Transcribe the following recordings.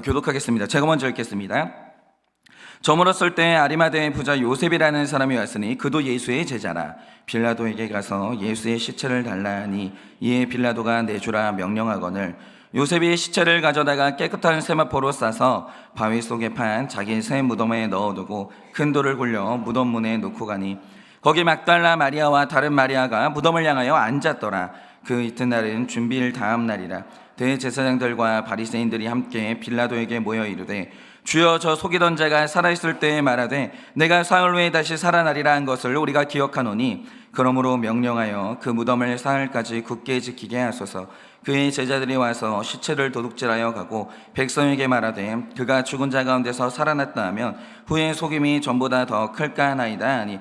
교독하겠습니다. 제가 먼저 읽겠습니다. 저물었을 때 아리마대의 부자 요셉이라는 사람이 왔으니 그도 예수의 제자라. 빌라도에게 가서 예수의 시체를 달라 하니 이에 빌라도가 내주라 명령하거늘 요셉이 시체를 가져다가 깨끗한 세마포로 싸서 바위 속에 판 자기 새 무덤에 넣어두고 큰 돌을 굴려 무덤 문에 놓고 가니 거기 막달라 마리아와 다른 마리아가 무덤을 향하여 앉았더라. 그 이튿날은 준비일 다음 날이라. 대제사장들과 바리새인들이 함께 빌라도에게 모여 이르되 주여, 저 속이던 자가 살아있을 때에 말하되 내가 사흘 후에 다시 살아나리라 한 것을 우리가 기억하노니 그러므로 명령하여 그 무덤을 사흘까지 굳게 지키게 하소서. 그의 제자들이 와서 시체를 도둑질하여 가고 백성에게 말하되 그가 죽은 자 가운데서 살아났다 하면 후에 속임이 전보다 더 클까 하나이다 하니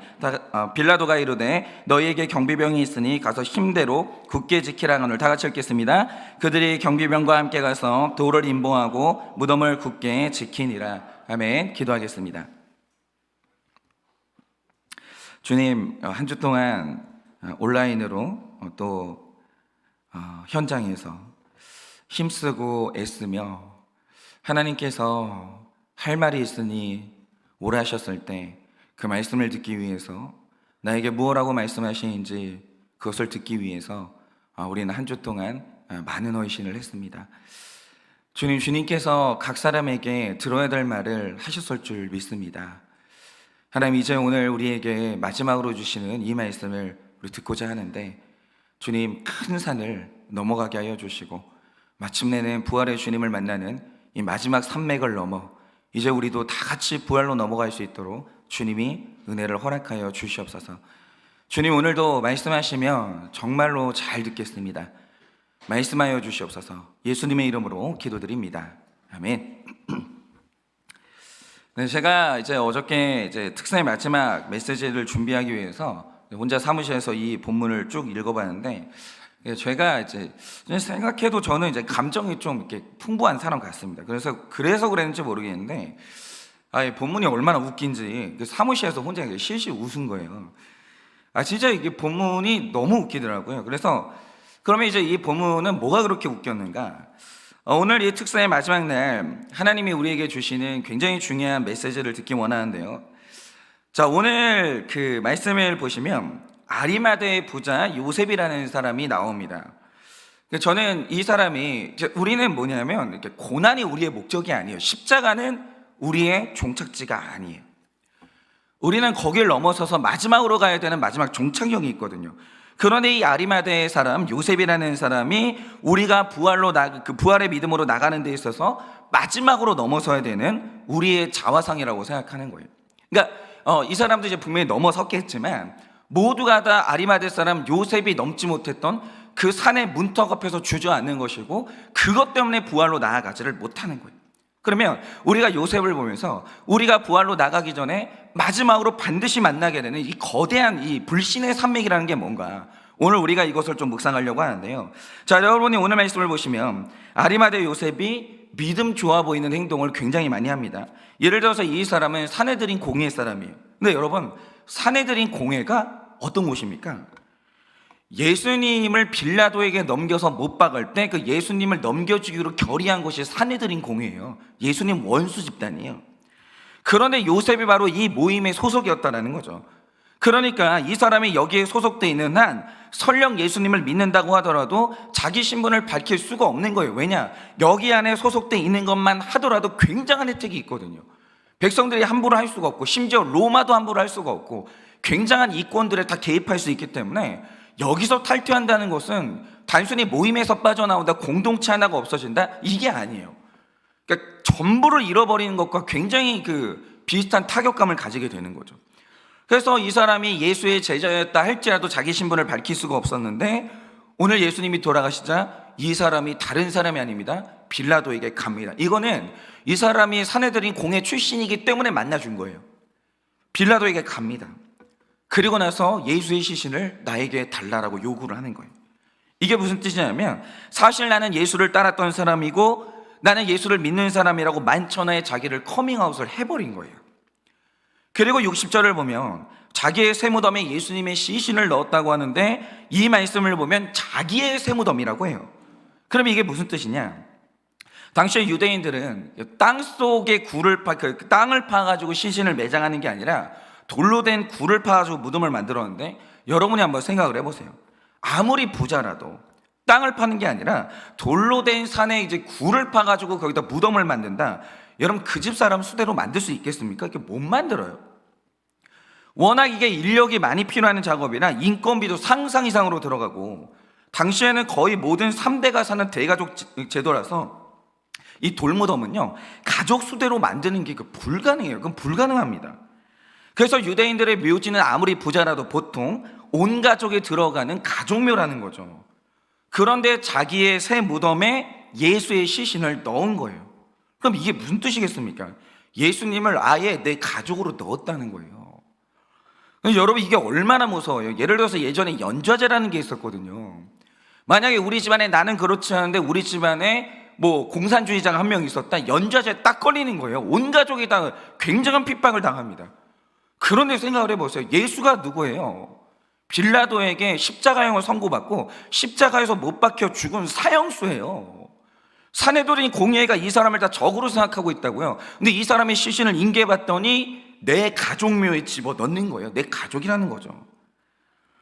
빌라도가 이르되 너희에게 경비병이 있으니 가서 힘대로 굳게 지키라 하노니. 다 같이 읽겠습니다. 그들이 경비병과 함께 가서 돌을 임봉하고 무덤을 굳게 지키니라. 아멘. 기도하겠습니다. 주님, 한 주 동안 온라인으로 또 현장에서 힘쓰고 애쓰며 하나님께서 할 말이 있으니 오라 하셨을 때 그 말씀을 듣기 위해서 나에게 무엇라고 말씀하시는지 그것을 듣기 위해서 우리는 한 주 동안 많은 헌신을 했습니다. 주님께서 각 사람에게 들어야 될 말을 하셨을 줄 믿습니다. 하나님, 이제 오늘 우리에게 마지막으로 주시는 이 말씀을 우리 듣고자 하는데 주님, 큰 산을 넘어가게 하여 주시고 마침내는 부활의 주님을 만나는 이 마지막 산맥을 넘어 이제 우리도 다 같이 부활로 넘어갈 수 있도록 주님이 은혜를 허락하여 주시옵소서. 주님, 오늘도 말씀하시면 정말로 잘 듣겠습니다. 말씀하여 주시옵소서. 예수님의 이름으로 기도드립니다. 아멘. 네, 제가 어저께 특사의 마지막 메시지를 준비하기 위해서 혼자 사무실에서 이 본문을 쭉 읽어봤는데, 제가 생각해도 저는 감정이 좀 이렇게 풍부한 사람 같습니다. 그래서 그랬는지 모르겠는데, 본문이 얼마나 웃긴지 사무실에서 혼자 실실 웃은 거예요. 진짜 이게 본문이 너무 웃기더라고요. 그래서 그러면 이 본문은 뭐가 그렇게 웃겼는가? 오늘 이 특사의 마지막 날 하나님이 우리에게 주시는 굉장히 중요한 메시지를 듣기 원하는데요. 자, 오늘 그 말씀을 보시면 아리마대의 부자 요셉이라는 사람이 나옵니다. 저는 이 사람이, 우리는 뭐냐면 이렇게 고난이 우리의 목적이 아니에요. 십자가는 우리의 종착지가 아니에요. 우리는 거길 넘어서서 마지막으로 가야 되는 마지막 종착역이 있거든요. 그런데 이 아리마대의 사람 요셉이라는 사람이 우리가 부활의 믿음으로 나가는 데 있어서 마지막으로 넘어서야 되는 우리의 자화상이라고 생각하는 거예요. 그러니까 이 사람도 분명히 넘어섰겠지만 모두가 다 아리마대 사람 요셉이 넘지 못했던 그 산의 문턱 앞에서 주저앉는 것이고 그것 때문에 부활로 나아가지를 못하는 거예요. 그러면 우리가 요셉을 보면서 우리가 부활로 나가기 전에 마지막으로 반드시 만나게 되는 이 거대한 이 불신의 산맥이라는 게 뭔가, 오늘 우리가 이것을 좀 묵상하려고 하는데요. 자, 여러분이 오늘 말씀을 보시면 아리마대 요셉이 믿음 좋아 보이는 행동을 굉장히 많이 합니다. 예를 들어서 이 사람은 사내들인 공회 사람이에요. 근데 여러분, 사내들인 공회가 어떤 곳입니까? 예수님을 빌라도에게 넘겨서 못 박을 때 그 예수님을 넘겨주기로 결의한 것이 사내들인 공회예요. 예수님 원수 집단이에요. 그런데 요셉이 바로 이 모임의 소속이었다는 거죠. 그러니까 이 사람이 여기에 소속되어 있는 한 설령 예수님을 믿는다고 하더라도 자기 신분을 밝힐 수가 없는 거예요. 왜냐? 여기 안에 소속되어 있는 것만 하더라도 굉장한 혜택이 있거든요. 백성들이 함부로 할 수가 없고 심지어 로마도 함부로 할 수가 없고 굉장한 이권들에 다 개입할 수 있기 때문에 여기서 탈퇴한다는 것은 단순히 모임에서 빠져나온다, 공동체 하나가 없어진다, 이게 아니에요. 그러니까 전부를 잃어버리는 것과 굉장히 비슷한 타격감을 가지게 되는 거죠. 그래서 이 사람이 예수의 제자였다 할지라도 자기 신분을 밝힐 수가 없었는데 오늘 예수님이 돌아가시자 이 사람이 다른 사람이 아닙니다. 빌라도에게 갑니다. 이거는 이 사람이 사내들인 공회 출신이기 때문에 만나준 거예요. 빌라도에게 갑니다. 그리고 나서 예수의 시신을 나에게 달라라고 요구를 하는 거예요. 이게 무슨 뜻이냐면 사실 나는 예수를 따랐던 사람이고 나는 예수를 믿는 사람이라고 만천하에 자기를 커밍아웃을 해버린 거예요. 그리고 60절을 보면 자기의 세무덤에 예수님의 시신을 넣었다고 하는데 이 말씀을 보면 자기의 세무덤이라고 해요. 그럼 이게 무슨 뜻이냐? 당시에 유대인들은 땅 속에 땅을 파가지고 시신을 매장하는 게 아니라 돌로 된 굴을 파가지고 무덤을 만들었는데, 여러분이 한번 생각을 해보세요. 아무리 부자라도 땅을 파는 게 아니라 돌로 된 산에 이제 굴을 파가지고 거기다 무덤을 만든다. 여러분, 그 집 사람 수대로 만들 수 있겠습니까? 이렇게 못 만들어요. 워낙 이게 인력이 많이 필요한 작업이라 인건비도 상상 이상으로 들어가고, 당시에는 거의 모든 3대가 사는 대가족 제도라서 이 돌무덤은요, 가족 수대로 만드는 게 불가능해요. 그건 불가능합니다. 그래서 유대인들의 묘지는 아무리 부자라도 보통 온 가족이 들어가는 가족묘라는 거죠. 그런데 자기의 새 무덤에 예수의 시신을 넣은 거예요. 그럼 이게 무슨 뜻이겠습니까? 예수님을 아예 내 가족으로 넣었다는 거예요. 여러분, 이게 얼마나 무서워요. 예를 들어서 예전에 연좌제라는 게 있었거든요. 만약에 우리 집안에, 나는 그렇지 않은데 우리 집안에 뭐 공산주의자가 한 명 있었다, 연좌제 딱 걸리는 거예요. 온 가족이 다 굉장한 핍박을 당합니다. 그런데 생각을 해보세요. 예수가 누구예요? 빌라도에게 십자가형을 선고받고 십자가에서 못 박혀 죽은 사형수예요. 사내들이 공예가 이 사람을 다 적으로 생각하고 있다고요. 근데 이 사람의 시신을 인계받더니 내 가족묘에 집어넣는 거예요. 내 가족이라는 거죠.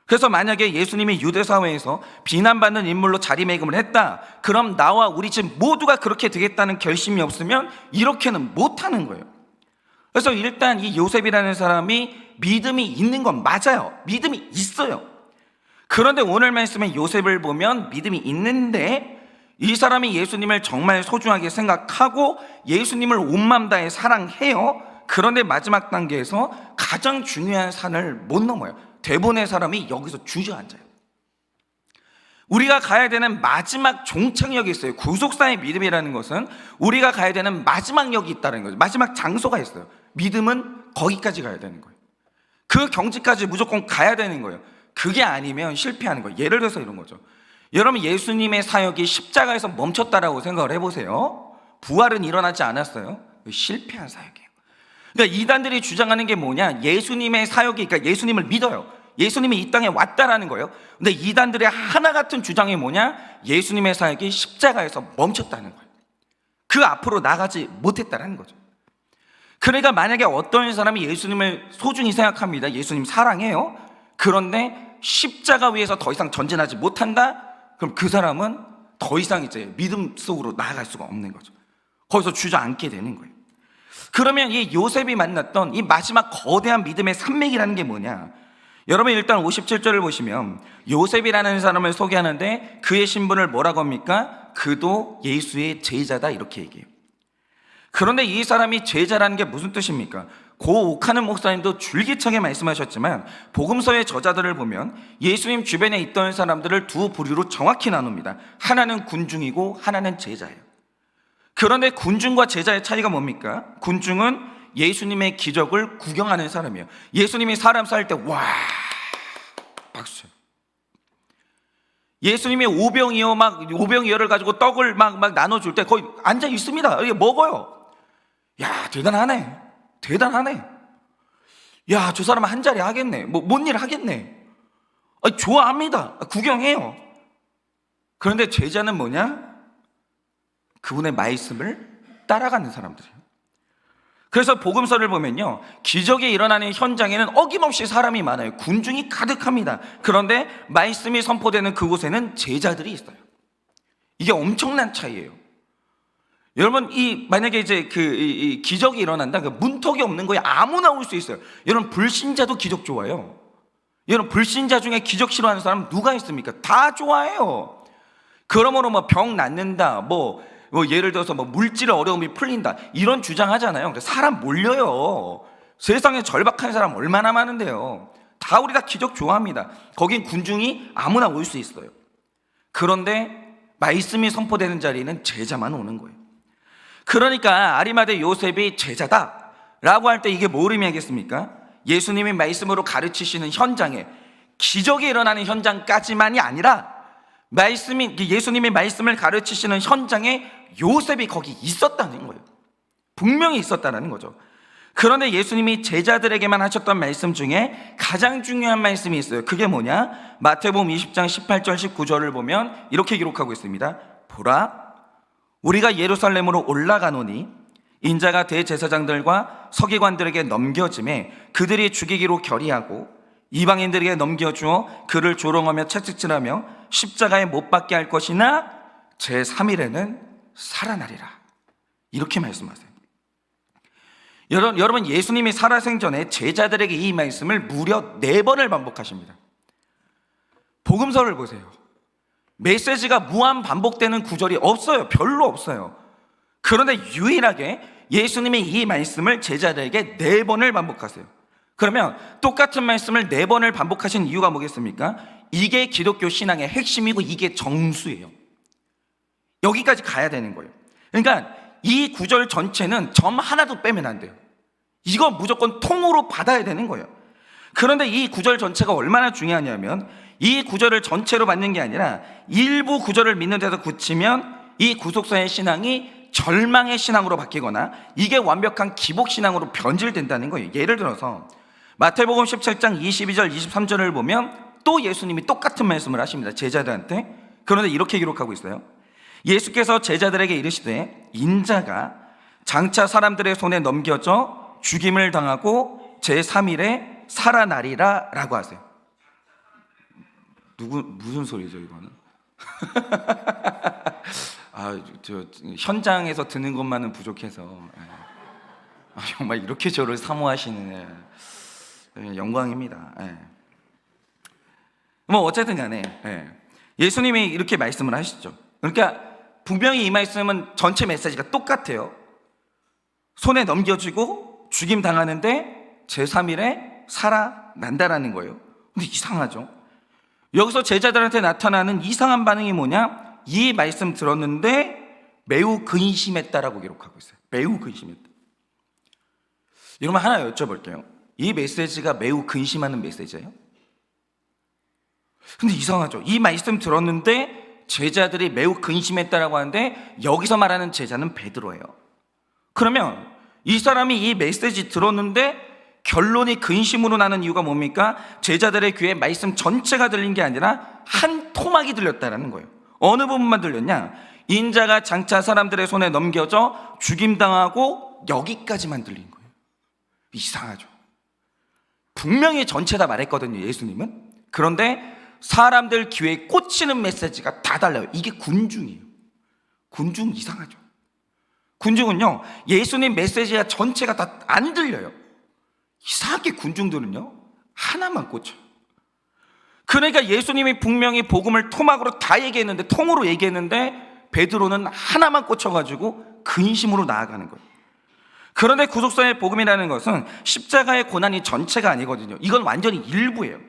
그래서 만약에 예수님이 유대사회에서 비난받는 인물로 자리매김을 했다, 그럼 나와 우리 집 모두가 그렇게 되겠다는 결심이 없으면 이렇게는 못하는 거예요. 그래서 일단 이 요셉이라는 사람이 믿음이 있는 건 맞아요. 믿음이 있어요. 그런데 오늘 말씀에 요셉을 보면 믿음이 있는데, 이 사람이 예수님을 정말 소중하게 생각하고 예수님을 온 맘 다해 사랑해요. 그런데 마지막 단계에서 가장 중요한 산을 못 넘어요. 대부분의 사람이 여기서 주저앉아요. 우리가 가야 되는 마지막 종착역이 있어요. 구속사의 믿음이라는 것은 우리가 가야 되는 마지막 역이 있다는 거죠. 마지막 장소가 있어요. 믿음은 거기까지 가야 되는 거예요. 그 경지까지 무조건 가야 되는 거예요. 그게 아니면 실패하는 거예요. 예를 들어서 이런 거죠. 여러분, 예수님의 사역이 십자가에서 멈췄다라고 생각을 해보세요. 부활은 일어나지 않았어요. 실패한 사역이에요. 그러니까 이단들이 주장하는 게 뭐냐, 예수님의 사역이, 그러니까 예수님을 믿어요. 예수님이 이 땅에 왔다라는 거예요. 근데 이단들의 하나 같은 주장이 뭐냐, 예수님의 사역이 십자가에서 멈췄다는 거예요. 그 앞으로 나가지 못했다라는 거죠. 그러니까 만약에 어떤 사람이 예수님을 소중히 생각합니다. 예수님 사랑해요. 그런데 십자가 위에서 더 이상 전진하지 못한다? 그럼 그 사람은 더 이상 이제 믿음 속으로 나아갈 수가 없는 거죠. 거기서 주저앉게 되는 거예요. 그러면 이 요셉이 만났던 이 마지막 거대한 믿음의 산맥이라는 게 뭐냐? 여러분, 일단 57절을 보시면 요셉이라는 사람을 소개하는데 그의 신분을 뭐라고 합니까? 그도 예수의 제자다, 이렇게 얘기해요. 그런데 이 사람이 제자라는 게 무슨 뜻입니까? 고 오카는 목사님도 줄기차게 말씀하셨지만 복음서의 저자들을 보면 예수님 주변에 있던 사람들을 두 부류로 정확히 나눕니다. 하나는 군중이고 하나는 제자예요. 그런데 군중과 제자의 차이가 뭡니까? 군중은 예수님의 기적을 구경하는 사람이에요. 예수님이 사람 살 때 와 박수. 예수님이 오병이어를 가지고 떡을 막 나눠줄 때 거의 앉아 있습니다. 이게 먹어요. 야, 대단하네. 야, 저 사람은 한 자리 하겠네. 뭔 일 하겠네. 좋아합니다. 구경해요. 그런데 제자는 뭐냐? 그분의 말씀을 따라가는 사람들이에요. 그래서 복음서를 보면요, 기적이 일어나는 현장에는 어김없이 사람이 많아요. 군중이 가득합니다. 그런데 말씀이 선포되는 그곳에는 제자들이 있어요. 이게 엄청난 차이예요. 여러분, 만약에 이제 이 기적이 일어난다, 문턱이 없는 거에 아무나 올 수 있어요. 여러분, 불신자도 기적 좋아해요. 여러분, 불신자 중에 기적 싫어하는 사람 누가 있습니까? 다 좋아해요. 그러므로 병 낫는다, 예를 들어서 물질 어려움이 풀린다, 이런 주장하잖아요. 사람 몰려요. 세상에 절박한 사람 얼마나 많은데요. 우리 다 기적 좋아합니다. 거긴 군중이 아무나 올 수 있어요. 그런데 말씀이 선포되는 자리에는 제자만 오는 거예요. 그러니까 아리마대 요셉이 제자다라고 할 때 이게 뭘 의미하겠습니까? 예수님이 말씀으로 가르치시는 현장에, 기적이 일어나는 현장까지만이 아니라 예수님이 말씀을 가르치시는 현장에 요셉이 거기 있었다는 거예요. 분명히 있었다는 거죠. 그런데 예수님이 제자들에게만 하셨던 말씀 중에 가장 중요한 말씀이 있어요. 그게 뭐냐? 마태복음 20장 18절 19절을 보면 이렇게 기록하고 있습니다. 보라, 우리가 예루살렘으로 올라가노니 인자가 대제사장들과 서기관들에게 넘겨짐에 그들이 죽이기로 결의하고 이방인들에게 넘겨주어 그를 조롱하며 채찍질하며 십자가에 못 박게 할 것이나 제3일에는 살아나리라. 이렇게 말씀하세요. 여러분, 예수님이 살아생전에 제자들에게 이 말씀을 무려 4번을 반복하십니다. 복음서를 보세요. 메시지가 무한 반복되는 구절이 없어요. 별로 없어요. 그런데 유일하게 예수님이 이 말씀을 제자들에게 4번을 반복하세요. 그러면 똑같은 말씀을 4번을 반복하신 이유가 뭐겠습니까? 이게 기독교 신앙의 핵심이고 이게 정수예요. 여기까지 가야 되는 거예요. 그러니까 이 구절 전체는 점 하나도 빼면 안 돼요. 이건 무조건 통으로 받아야 되는 거예요. 그런데 이 구절 전체가 얼마나 중요하냐면 이 구절을 전체로 받는 게 아니라 일부 구절을 믿는 데서 그치면 이 구속사의 신앙이 절망의 신앙으로 바뀌거나 이게 완벽한 기복 신앙으로 변질된다는 거예요. 예를 들어서 마태복음 17장 22절 23절을 보면 또 예수님이 똑같은 말씀을 하십니다. 제자들한테. 그런데 이렇게 기록하고 있어요. 예수께서 제자들에게 이르시되 인자가 장차 사람들의 손에 넘겨져 죽임을 당하고 제3일에 살아나리라 라고 하세요. 무슨 소리죠 이거는? 현장에서 듣는 것만은 부족해서 정말 이렇게 저를 사모하시는 영광입니다. 뭐 어쨌든 간에 예수님이 이렇게 말씀을 하시죠. 그러니까 분명히 이 말씀은 전체 메시지가 똑같아요. 손에 넘겨지고 죽임 당하는데 제3일에 살아난다라는 거예요. 근데 이상하죠. 여기서 제자들한테 나타나는 이상한 반응이 뭐냐? 이 말씀 들었는데 매우 근심했다라고 기록하고 있어요. 매우 근심했다. 여러분 하나 여쭤볼게요. 이 메시지가 매우 근심하는 메시지예요? 근데 이상하죠. 이 말씀 들었는데 제자들이 매우 근심했다라고 하는데 여기서 말하는 제자는 베드로예요. 그러면 이 사람이 이 메시지 들었는데 결론이 근심으로 나는 이유가 뭡니까? 제자들의 귀에 말씀 전체가 들린 게 아니라 한 토막이 들렸다는 거예요. 어느 부분만 들렸냐? 인자가 장차 사람들의 손에 넘겨져 죽임당하고 여기까지만 들린 거예요. 이상하죠. 분명히 전체 다 말했거든요, 예수님은. 그런데 사람들 귀에 꽂히는 메시지가 다 달라요. 이게 군중이에요. 군중 이상하죠. 군중은요, 예수님 메시지가 전체가 다 안 들려요. 이상하게 군중들은요, 하나만 꽂혀요. 그러니까 예수님이 분명히 복음을 토막으로 다 얘기했는데, 통으로 얘기했는데 베드로는 하나만 꽂혀가지고 근심으로 나아가는 거예요. 그런데 구속사의 복음이라는 것은 십자가의 고난이 전체가 아니거든요. 이건 완전히 일부예요.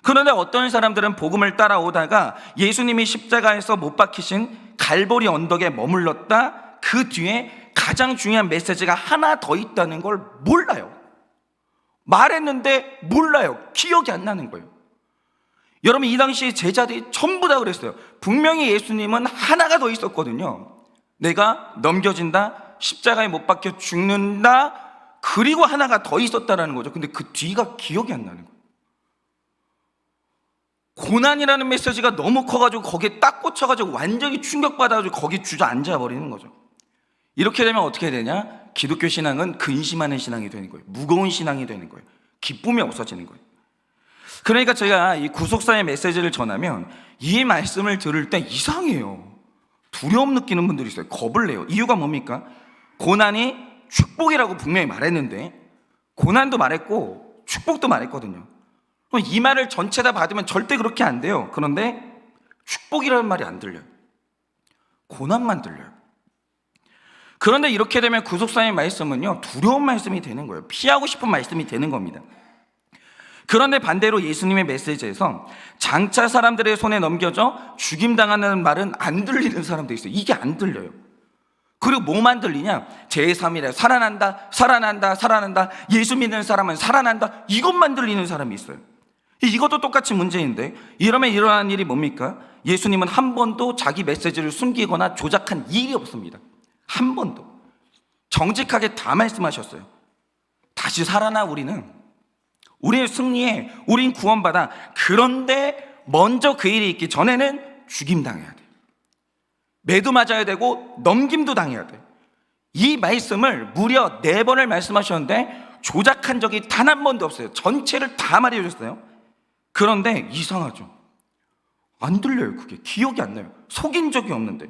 그런데 어떤 사람들은 복음을 따라오다가 예수님이 십자가에서 못 박히신 갈보리 언덕에 머물렀다, 그 뒤에 가장 중요한 메시지가 하나 더 있다는 걸 몰라요. 말했는데 몰라요. 기억이 안 나는 거예요. 여러분, 이 당시 제자들이 전부 다 그랬어요. 분명히 예수님은 하나가 더 있었거든요. 내가 넘겨진다, 십자가에 못 박혀 죽는다, 그리고 하나가 더 있었다라는 거죠. 근데 그 뒤가 기억이 안 나는 거예요. 고난이라는 메시지가 너무 커가지고 거기에 딱 꽂혀가지고 완전히 충격받아가지고 거기 주저앉아 버리는 거죠. 이렇게 되면 어떻게 되냐? 기독교 신앙은 근심하는 신앙이 되는 거예요. 무거운 신앙이 되는 거예요. 기쁨이 없어지는 거예요. 그러니까 제가 이 구속사의 메시지를 전하면 이 말씀을 들을 때 이상해요. 두려움 느끼는 분들이 있어요. 겁을 내요. 이유가 뭡니까? 고난이 축복이라고 분명히 말했는데 고난도 말했고 축복도 말했거든요. 그럼 이 말을 전체 다 받으면 절대 그렇게 안 돼요. 그런데 축복이라는 말이 안 들려요. 고난만 들려요. 그런데 이렇게 되면 구속사의 말씀은요, 두려운 말씀이 되는 거예요. 피하고 싶은 말씀이 되는 겁니다. 그런데 반대로 예수님의 메시지에서 장차 사람들의 손에 넘겨져 죽임당하는 말은 안 들리는 사람도 있어요. 이게 안 들려요. 그리고 뭐만 들리냐? 제3일에 살아난다, 살아난다, 살아난다, 예수 믿는 사람은 살아난다, 이것만 들리는 사람이 있어요. 이것도 똑같이 문제인데, 이러면 일어나는 일이 뭡니까? 예수님은 한 번도 자기 메시지를 숨기거나 조작한 일이 없습니다. 한 번도. 정직하게 다 말씀하셨어요. 다시 살아나 우리는 승리해, 우린 구원받아. 그런데 먼저 그 일이 있기 전에는 죽임당해야 돼요. 매도 맞아야 되고 넘김도 당해야 돼. 이 말씀을 무려 4번을 말씀하셨는데 조작한 적이 단 한 번도 없어요. 전체를 다 말해주셨어요. 그런데 이상하죠. 안 들려요. 그게 기억이 안 나요. 속인 적이 없는데.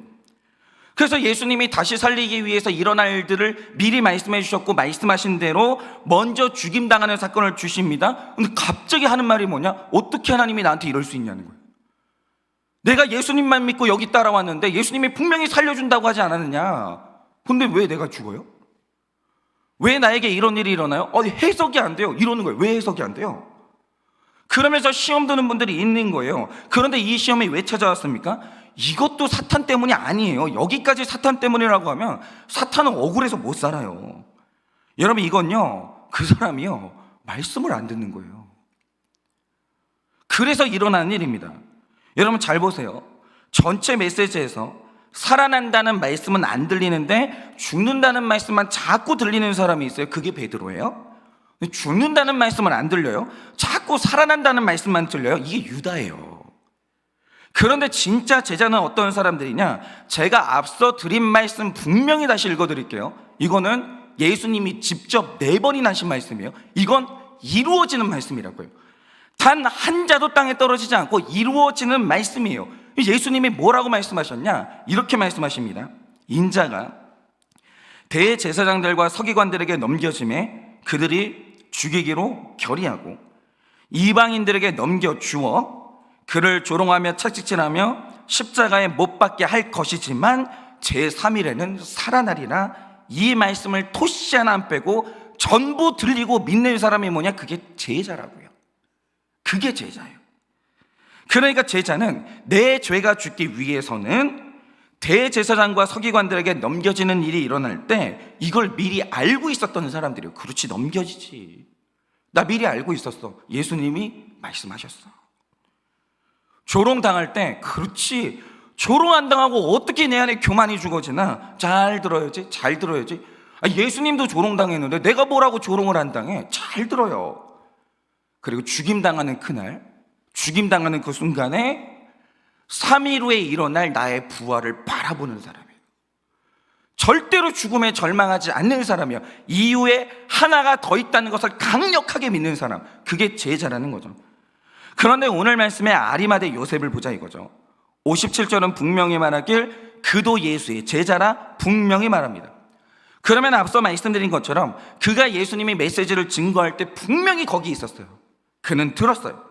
그래서 예수님이 다시 살리기 위해서 일어날 일들을 미리 말씀해 주셨고 말씀하신 대로 먼저 죽임당하는 사건을 주십니다. 근데 갑자기 하는 말이 뭐냐? 어떻게 하나님이 나한테 이럴 수 있냐는 거예요. 내가 예수님만 믿고 여기 따라왔는데 예수님이 분명히 살려준다고 하지 않았느냐? 근데 왜 내가 죽어요? 왜 나에게 이런 일이 일어나요? 해석이 안 돼요. 이러는 거예요. 왜 해석이 안 돼요? 그러면서 시험 드는 분들이 있는 거예요. 그런데 이 시험이 왜 찾아왔습니까? 이것도 사탄 때문이 아니에요. 여기까지 사탄 때문이라고 하면 사탄은 억울해서 못 살아요. 여러분, 이건요, 그 사람이요, 말씀을 안 듣는 거예요. 그래서 일어나는 일입니다. 여러분 잘 보세요. 전체 메시지에서 살아난다는 말씀은 안 들리는데 죽는다는 말씀만 자꾸 들리는 사람이 있어요. 그게 베드로예요. 죽는다는 말씀은 안 들려요. 자꾸 살아난다는 말씀만 들려요. 이게 유다예요. 그런데 진짜 제자는 어떤 사람들이냐? 제가 앞서 드린 말씀 분명히 다시 읽어드릴게요. 이거는 예수님이 직접 4번이나 하신 말씀이에요. 이건 이루어지는 말씀이라고요. 단 한 자도 땅에 떨어지지 않고 이루어지는 말씀이에요. 예수님이 뭐라고 말씀하셨냐? 이렇게 말씀하십니다. 인자가 대제사장들과 서기관들에게 넘겨짐에 그들이 죽이기로 결의하고 이방인들에게 넘겨주어 그를 조롱하며 채찍질하며 십자가에 못 박게 할 것이지만 제3일에는 살아나리라. 이 말씀을 토시 하나 안 빼고 전부 들리고 믿는 사람이 뭐냐? 그게 제자라고요. 그게 제자예요. 그러니까 제자는 내 죄가 죽기 위해서는 대제사장과 서기관들에게 넘겨지는 일이 일어날 때 이걸 미리 알고 있었던 사람들이에요. 그렇지, 넘겨지지. 나 미리 알고 있었어. 예수님이 말씀하셨어. 조롱당할 때, 그렇지, 조롱 안 당하고 어떻게 내 안에 교만이 죽어지나? 잘 들어야지, 잘 들어야지. 예수님도 조롱당했는데 내가 뭐라고 조롱을 안 당해? 잘 들어요. 그리고 죽임당하는 그날, 죽임당하는 그 순간에 3일 후에 일어날 나의 부활을 바라보는 사람이에요. 절대로 죽음에 절망하지 않는 사람이에요. 이후에 하나가 더 있다는 것을 강력하게 믿는 사람, 그게 제자라는 거죠. 그런데 오늘 말씀에 아리마대 요셉을 보자 이거죠. 57절은 분명히 말하길 그도 예수의 제자라 분명히 말합니다. 그러면 앞서 말씀드린 것처럼 그가 예수님이 메시지를 증거할 때 분명히 거기 있었어요. 그는 들었어요.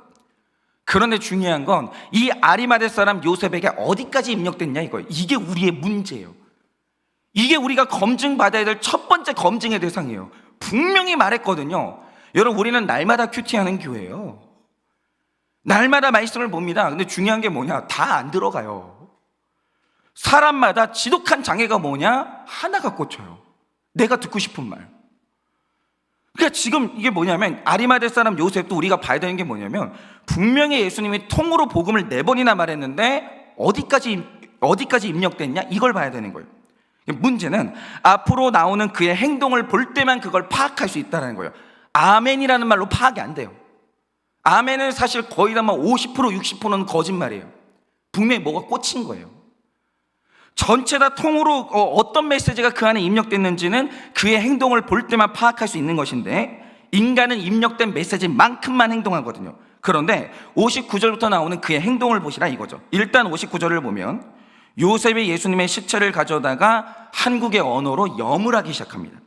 그런데 중요한 건 이 아리마대 사람 요셉에게 어디까지 입력됐냐 이거예요. 이게 우리의 문제예요. 이게 우리가 검증받아야 될 첫 번째 검증의 대상이에요. 분명히 말했거든요. 여러분, 우리는 날마다 큐티하는 교회예요. 날마다 말씀을 봅니다. 근데 중요한 게 뭐냐? 다 안 들어가요. 사람마다 지독한 장애가 뭐냐? 하나가 꽂혀요. 내가 듣고 싶은 말. 그러니까 지금 이게 뭐냐면 아리마대 사람 요셉도 우리가 봐야 되는 게 뭐냐면 분명히 예수님이 통으로 복음을 4번이나 말했는데 어디까지 입력됐냐? 이걸 봐야 되는 거예요. 문제는 앞으로 나오는 그의 행동을 볼 때만 그걸 파악할 수 있다는 거예요. 아멘이라는 말로 파악이 안 돼요. 아멘은 사실 거의 다 50% 60%는 거짓말이에요. 분명히 뭐가 꽂힌 거예요. 전체 다 통으로 어떤 메시지가 그 안에 입력됐는지는 그의 행동을 볼 때만 파악할 수 있는 것인데 인간은 입력된 메시지만큼만 행동하거든요. 그런데 59절부터 나오는 그의 행동을 보시라 이거죠. 일단 59절을 보면 요셉이 예수님의 시체를 가져다가 한국의 언어로 염을 시작합니다.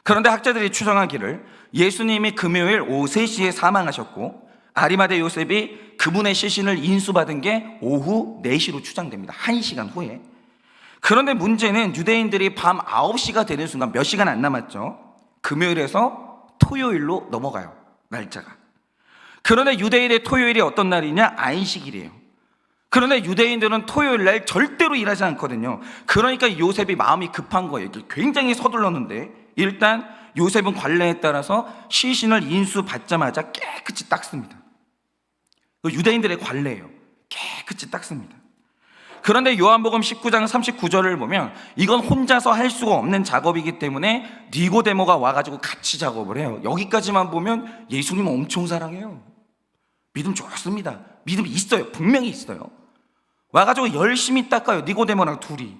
그런데 학자들이 추정하기를 예수님이 금요일 오후 3시에 사망하셨고 아리마대 요셉이 그분의 시신을 인수받은 게 오후 4시로 추정됩니다. 1시간 후에. 그런데 문제는 유대인들이 밤 9시가 되는 순간 몇 시간 안 남았죠. 금요일에서 토요일로 넘어가요, 날짜가. 그런데 유대인의 토요일이 어떤 날이냐? 안식일이에요. 그런데 유대인들은 토요일 날 절대로 일하지 않거든요. 그러니까 요셉이 마음이 급한 거예요. 굉장히 서둘렀는데 일단 요셉은 관례에 따라서 시신을 인수받자마자 깨끗이 닦습니다. 유대인들의 관례예요. 깨끗이 닦습니다. 그런데 요한복음 19장 39절을 보면 이건 혼자서 할 수가 없는 작업이기 때문에 니고데모가 와가지고 같이 작업을 해요. 여기까지만 보면 예수님 엄청 사랑해요. 믿음 좋습니다. 믿음 있어요. 분명히 있어요. 와가지고 열심히 닦아요. 니고데모랑 둘이.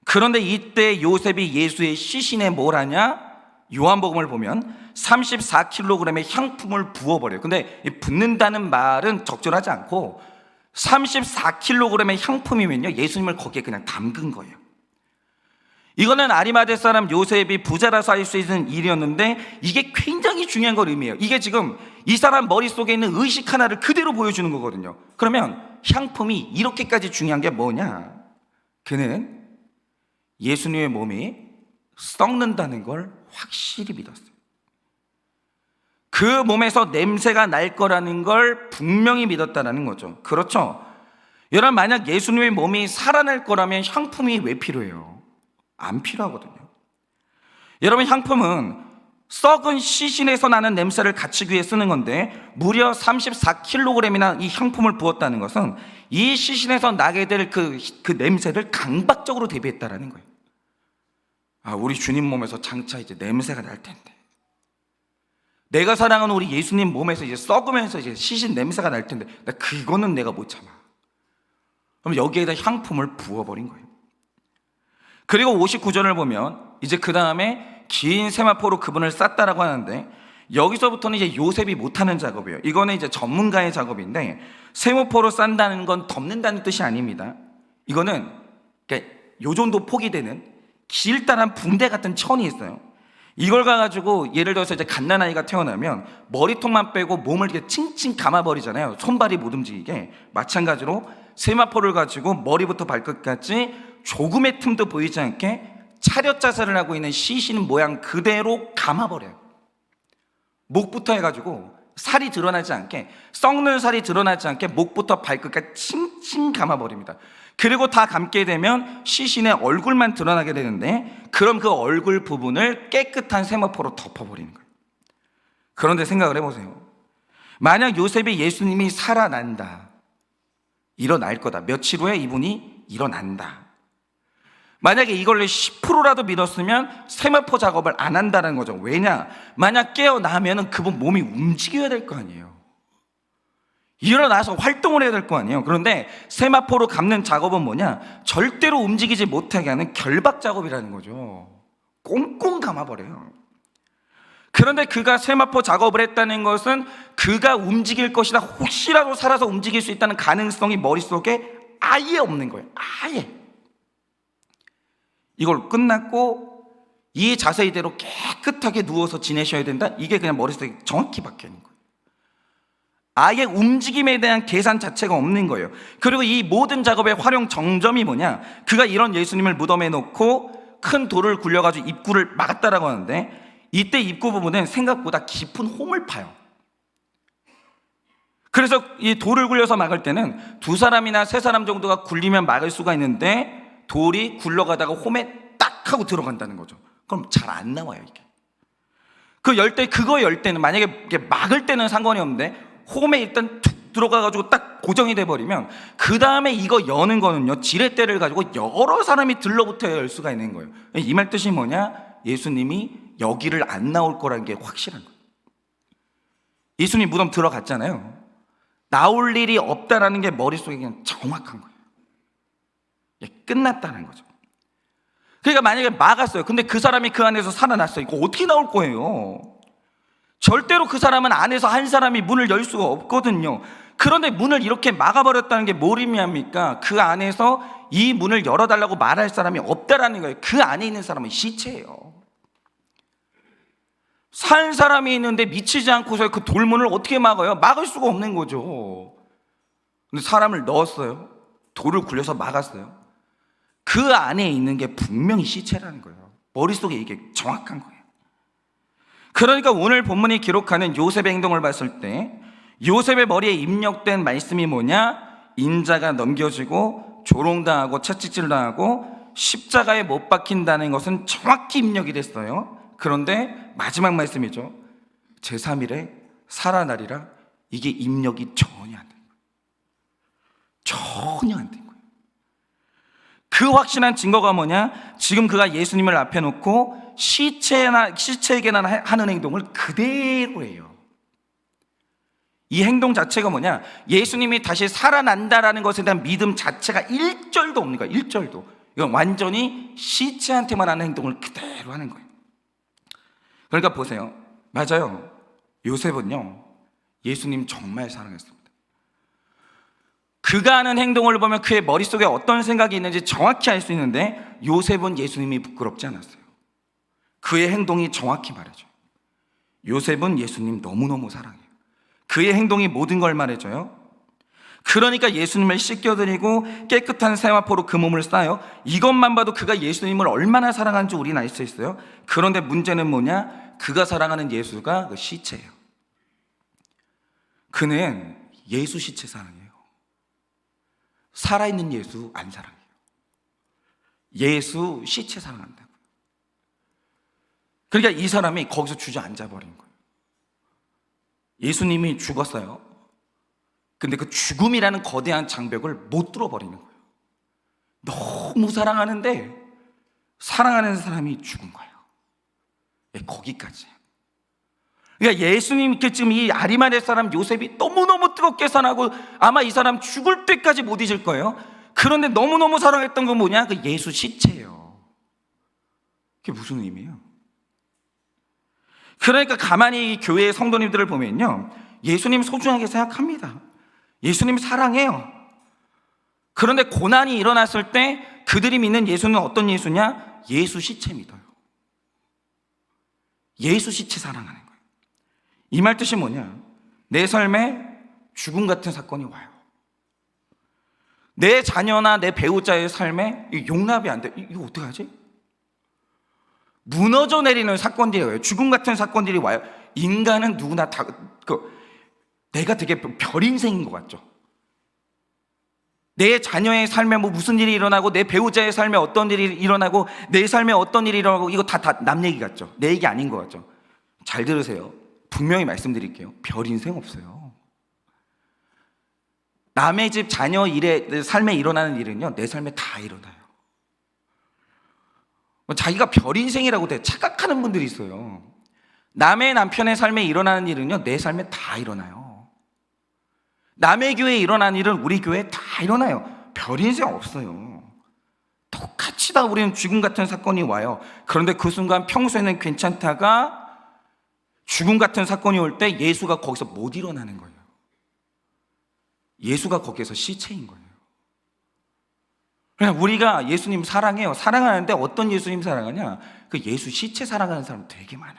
그런데 이때 요셉이 예수의 시신에 뭘 하냐? 요한복음을 보면 34kg의 향품을 부어버려요. 근데 붓는다는 말은 적절하지 않고 34kg의 향품이면요, 예수님을 거기에 그냥 담근 거예요. 이거는 아리마대 사람 요셉이 부자라서 할 수 있는 일이었는데 이게 굉장히 중요한 걸 의미해요. 이게 지금 이 사람 머릿속에 있는 의식 하나를 그대로 보여주는 거거든요. 그러면 향품이 이렇게까지 중요한 게 뭐냐? 그는 예수님의 몸이 썩는다는 걸 확실히 믿었어요. 그 몸에서 냄새가 날 거라는 걸 분명히 믿었다는 거죠. 그렇죠? 여러분, 만약 예수님의 몸이 살아날 거라면 향품이 왜 필요해요? 안 필요하거든요. 여러분, 향품은 썩은 시신에서 나는 냄새를 갖추기 위해 쓰는 건데 무려 34kg이나 이 향품을 부었다는 것은 이 시신에서 나게 될 그 냄새를 강박적으로 대비했다라는 거예요. 아, 우리 주님 몸에서 장차 이제 냄새가 날 텐데, 내가 사랑하는 우리 예수님 몸에서 이제 썩으면서 이제 시신 냄새가 날 텐데, 그거는 내가 못 참아. 그럼 여기에다 향품을 부어버린 거예요. 그리고 59절을 보면 이제 그 다음에 긴 세마포로 그분을 쌌다라고 하는데, 여기서부터는 이제 요셉이 못하는 작업이에요. 이거는 이제 전문가의 작업인데, 세마포로 싼다는 건 덮는다는 뜻이 아닙니다. 이거는 그러니까 요 정도 폭이 되는 길다란 붕대 같은 천이 있어요. 이걸 가가지고 예를 들어서 이제 갓난아이가 태어나면 머리통만 빼고 몸을 이렇게 칭칭 감아버리잖아요. 손발이 못 움직이게. 마찬가지로 세마포를 가지고 머리부터 발끝까지 조금의 틈도 보이지 않게 차렷 자세를 하고 있는 시신 모양 그대로 감아버려요. 목부터 해가지고 살이 드러나지 않게, 썩는 살이 드러나지 않게 목부터 발끝까지 칭칭 감아버립니다. 그리고 다 감게 되면 시신의 얼굴만 드러나게 되는데, 그럼 그 얼굴 부분을 깨끗한 세마포로 덮어버리는 거예요. 그런데 생각을 해보세요. 만약 요셉이 예수님이 살아난다, 일어날 거다, 며칠 후에 이분이 일어난다, 만약에 이걸 10%라도 믿었으면 세마포 작업을 안 한다는 거죠. 왜냐? 만약 깨어나면 그분 몸이 움직여야 될 거 아니에요. 일어나서 활동을 해야 될 거 아니에요. 그런데 세마포로 감는 작업은 뭐냐? 절대로 움직이지 못하게 하는 결박 작업이라는 거죠. 꽁꽁 감아버려요. 그런데 그가 세마포 작업을 했다는 것은 그가 움직일 것이다, 혹시라도 살아서 움직일 수 있다는 가능성이 머릿속에 아예 없는 거예요. 아예. 이걸 끝났고 이 자세 이대로 깨끗하게 누워서 지내셔야 된다, 이게 그냥 머릿속에 정확히 박혀있는 거예요. 아예 움직임에 대한 계산 자체가 없는 거예요. 그리고 이 모든 작업의 활용 정점이 뭐냐? 그가 이런 예수님을 무덤에 놓고 큰 돌을 굴려가지고 입구를 막았다라고 하는데, 이때 입구 부분은 생각보다 깊은 홈을 파요. 그래서 이 돌을 굴려서 막을 때는 2사람이나 3사람 정도가 굴리면 막을 수가 있는데, 돌이 굴러가다가 홈에 딱 하고 들어간다는 거죠. 그럼 잘 안 나와요, 이게. 그거 열 때는, 만약에 이게 막을 때는 상관이 없는데 홈에 일단 툭 들어가가지고 딱 고정이 돼버리면 그 다음에 이거 여는 거는요, 지렛대를 가지고 여러 사람이 들러붙어야 열 수가 있는 거예요. 이 말 뜻이 뭐냐? 예수님이 여기를 안 나올 거라는 게 확실한 거예요. 예수님 무덤 들어갔잖아요. 나올 일이 없다라는 게 머릿속에 그냥 정확한 거예요. 끝났다는 거죠. 그러니까 만약에 막았어요. 근데 그 사람이 그 안에서 살아났어요. 이거 어떻게 나올 거예요? 절대로 그 사람은 안에서 한 사람이 문을 열 수가 없거든요. 그런데 문을 이렇게 막아버렸다는 게 뭘 의미합니까? 그 안에서 이 문을 열어달라고 말할 사람이 없다라는 거예요. 그 안에 있는 사람은 시체예요. 산 사람이 있는데 미치지 않고서 그 돌문을 어떻게 막아요? 막을 수가 없는 거죠. 근데 사람을 넣었어요. 돌을 굴려서 막았어요. 그 안에 있는 게 분명히 시체라는 거예요. 머릿속에 이게 정확한 거예요. 그러니까 오늘 본문이 기록하는 요셉의 행동을 봤을 때 요셉의 머리에 입력된 말씀이 뭐냐? 인자가 넘겨지고 조롱당하고 채찍질당하고 십자가에 못 박힌다는 것은 정확히 입력이 됐어요. 그런데 마지막 말씀이죠. 제3일에 살아나리라. 이게 입력이 전혀 안 된 거예요. 전혀 안 된 거예요. 그 확신한 증거가 뭐냐? 지금 그가 예수님을 앞에 놓고 시체에게나 하는 행동을 그대로 해요. 이 행동 자체가 뭐냐? 예수님이 다시 살아난다라는 것에 대한 믿음 자체가 1절도 없는 거예요. 1절도. 이건 완전히 시체한테만 하는 행동을 그대로 하는 거예요. 그러니까 보세요. 맞아요. 요셉은요, 예수님 정말 사랑했습니다. 그가 하는 행동을 보면 그의 머릿속에 어떤 생각이 있는지 정확히 알 수 있는데, 요셉은 예수님이 부끄럽지 않았어요. 그의 행동이 정확히 말해줘요. 요셉은 예수님 너무너무 사랑해요. 그의 행동이 모든 걸 말해줘요. 그러니까 예수님을 씻겨드리고 깨끗한 세마포로 그 몸을 싸요. 이것만 봐도 그가 예수님을 얼마나 사랑하는지 우리는 알 수 있어요. 그런데 문제는 뭐냐? 그가 사랑하는 예수가 그 시체예요. 그는 예수 시체 사랑해요. 살아있는 예수 안 사랑해요. 예수 시체 사랑한다고요. 그러니까 이 사람이 거기서 주저앉아 버린 거예요. 예수님이 죽었어요. 근데 그 죽음이라는 거대한 장벽을 못 뚫어버리는 거예요. 너무 사랑하는데 사랑하는 사람이 죽은 거예요. 거기까지. 그러니까 예수님께 지금 이 아리마대 사람 요셉이 너무너무 뜨겁게 사랑하고 아마 이 사람 죽을 때까지 못 잊을 거예요. 그런데 너무너무 사랑했던 건 뭐냐? 그 예수 시체예요. 그게 무슨 의미예요? 그러니까 가만히 교회의 성도님들을 보면요, 예수님 소중하게 생각합니다. 예수님 사랑해요. 그런데 고난이 일어났을 때 그들이 믿는 예수는 어떤 예수냐? 예수 시체 믿어요. 예수 시체 사랑하는 거예요. 이 말 뜻이 뭐냐? 내 삶에 죽음 같은 사건이 와요. 내 자녀나 내 배우자의 삶에 용납이 안 돼. 이거 어떡하지? 무너져 내리는 사건들이 와요. 죽음 같은 사건들이 와요. 인간은 누구나 다 내가 되게 별 인생인 것 같죠. 내 자녀의 삶에 뭐 무슨 일이 일어나고 내 배우자의 삶에 어떤 일이 일어나고 내 삶에 어떤 일이 일어나고 이거 다 남 얘기 같죠. 내 얘기 아닌 것 같죠. 잘 들으세요. 분명히 말씀드릴게요. 별 인생 없어요. 남의 집 자녀 일에 삶에 일어나는 일은요, 내 삶에 다 일어나요. 자기가 별 인생이라고 착각하는 분들이 있어요. 남의 남편의 삶에 일어나는 일은요, 내 삶에 다 일어나요. 남의 교회에 일어나는 일은 우리 교회에 다 일어나요. 별 인생 없어요. 똑같이 다 우리는 죽음 같은 사건이 와요. 그런데 그 순간 평소에는 괜찮다가 죽음 같은 사건이 올 때 예수가 거기서 못 일어나는 거예요. 예수가 거기에서 시체인 거예요. 그냥 우리가 예수님 사랑해요. 사랑하는데 어떤 예수님 사랑하냐? 그 예수 시체 사랑하는 사람 되게 많아요.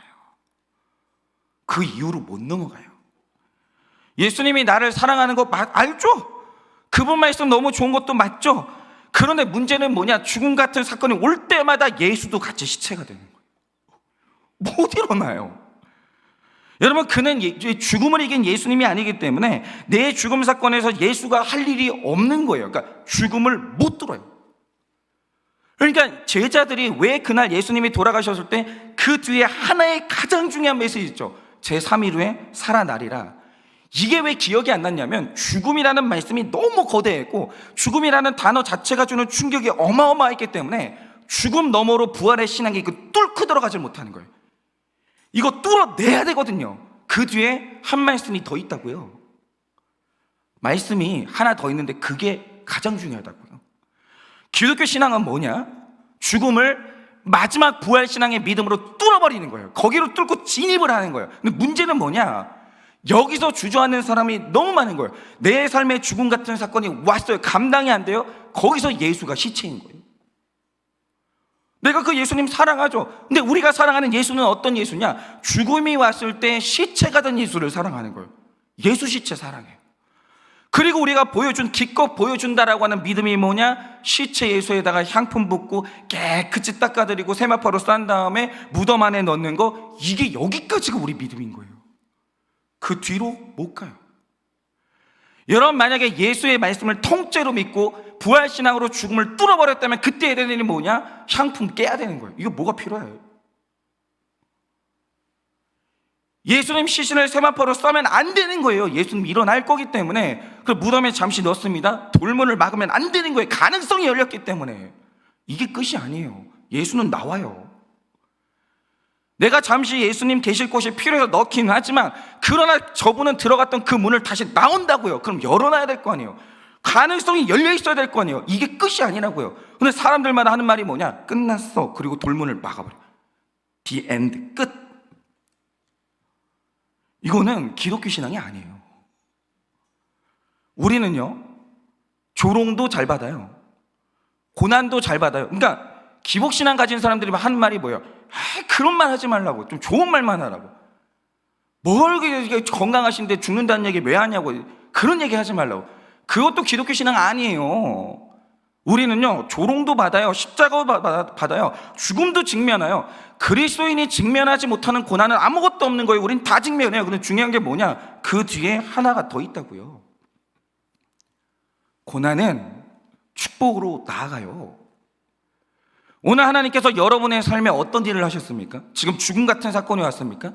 그 이후로 못 넘어가요. 예수님이 나를 사랑하는 거 알죠? 그분 말씀 너무 좋은 것도 맞죠? 그런데 문제는 뭐냐? 죽음 같은 사건이 올 때마다 예수도 같이 시체가 되는 거예요. 못 일어나요. 여러분, 그는 죽음을 이긴 예수님이 아니기 때문에 내 죽음 사건에서 예수가 할 일이 없는 거예요. 그러니까 죽음을 못 뚫어요. 그러니까 제자들이 왜 그날 예수님이 돌아가셨을 때 그 뒤에 하나의 가장 중요한 메시지 있죠. 제3일 후에 살아나리라. 이게 왜 기억이 안 났냐면 죽음이라는 말씀이 너무 거대했고 죽음이라는 단어 자체가 주는 충격이 어마어마했기 때문에 죽음 너머로 부활의 신앙이 뚫고 들어가질 못하는 거예요. 이거 뚫어내야 되거든요. 그 뒤에 한 말씀이 더 있다고요. 말씀이 하나 더 있는데 그게 가장 중요하다고요. 기독교 신앙은 뭐냐? 죽음을 마지막 부활 신앙의 믿음으로 뚫어버리는 거예요. 거기로 뚫고 진입을 하는 거예요. 근데 문제는 뭐냐? 여기서 주저앉는 사람이 너무 많은 거예요. 내 삶에 죽음 같은 사건이 왔어요. 감당이 안 돼요. 거기서 예수가 시체인 거예요. 내가 그 예수님 사랑하죠. 근데 우리가 사랑하는 예수는 어떤 예수냐? 죽음이 왔을 때 시체가 된 예수를 사랑하는 거예요. 예수 시체 사랑해요. 그리고 우리가 기껏 보여준다라고 하는 믿음이 뭐냐? 시체 예수에다가 향품 붓고 깨끗이 닦아드리고 세마포로 싼 다음에 무덤 안에 넣는 거, 이게 여기까지가 우리 믿음인 거예요. 그 뒤로 못 가요. 여러분, 만약에 예수의 말씀을 통째로 믿고 부활신앙으로 죽음을 뚫어버렸다면 그때 해야 되는 일이 뭐냐? 향품 깨야 되는 거예요. 이거 뭐가 필요해요? 예수님 시신을 세마포로 싸면 안 되는 거예요. 예수님 일어날 거기 때문에. 그 무덤에 잠시 넣습니다. 돌문을 막으면 안 되는 거예요. 가능성이 열렸기 때문에. 이게 끝이 아니에요. 예수는 나와요. 내가 잠시 예수님 계실 곳이 필요해서 넣기는 하지만, 그러나 저분은 들어갔던 그 문을 다시 나온다고요. 그럼 열어놔야 될 거 아니에요. 가능성이 열려 있어야 될 거 아니에요. 이게 끝이 아니라고요. 근데 사람들마다 하는 말이 뭐냐? 끝났어. 그리고 돌문을 막아버려. The end. 끝. 이거는 기독교 신앙이 아니에요. 우리는요, 조롱도 잘 받아요. 고난도 잘 받아요. 그러니까 기복신앙 가진 사람들이 하는 말이 뭐예요? 그런 말 하지 말라고. 좀 좋은 말만 하라고. 뭘 건강하신데 죽는다는 얘기 왜 하냐고. 그런 얘기 하지 말라고. 그것도 기독교 신앙 아니에요. 우리는요, 조롱도 받아요. 십자가도 받아요. 죽음도 직면해요. 그리스도인이 직면하지 못하는 고난은 아무것도 없는 거예요. 우린 다 직면해요. 근데 중요한 게 뭐냐? 그 뒤에 하나가 더 있다고요. 고난은 축복으로 나아가요. 오늘 하나님께서 여러분의 삶에 어떤 일을 하셨습니까? 지금 죽음 같은 사건이 왔습니까?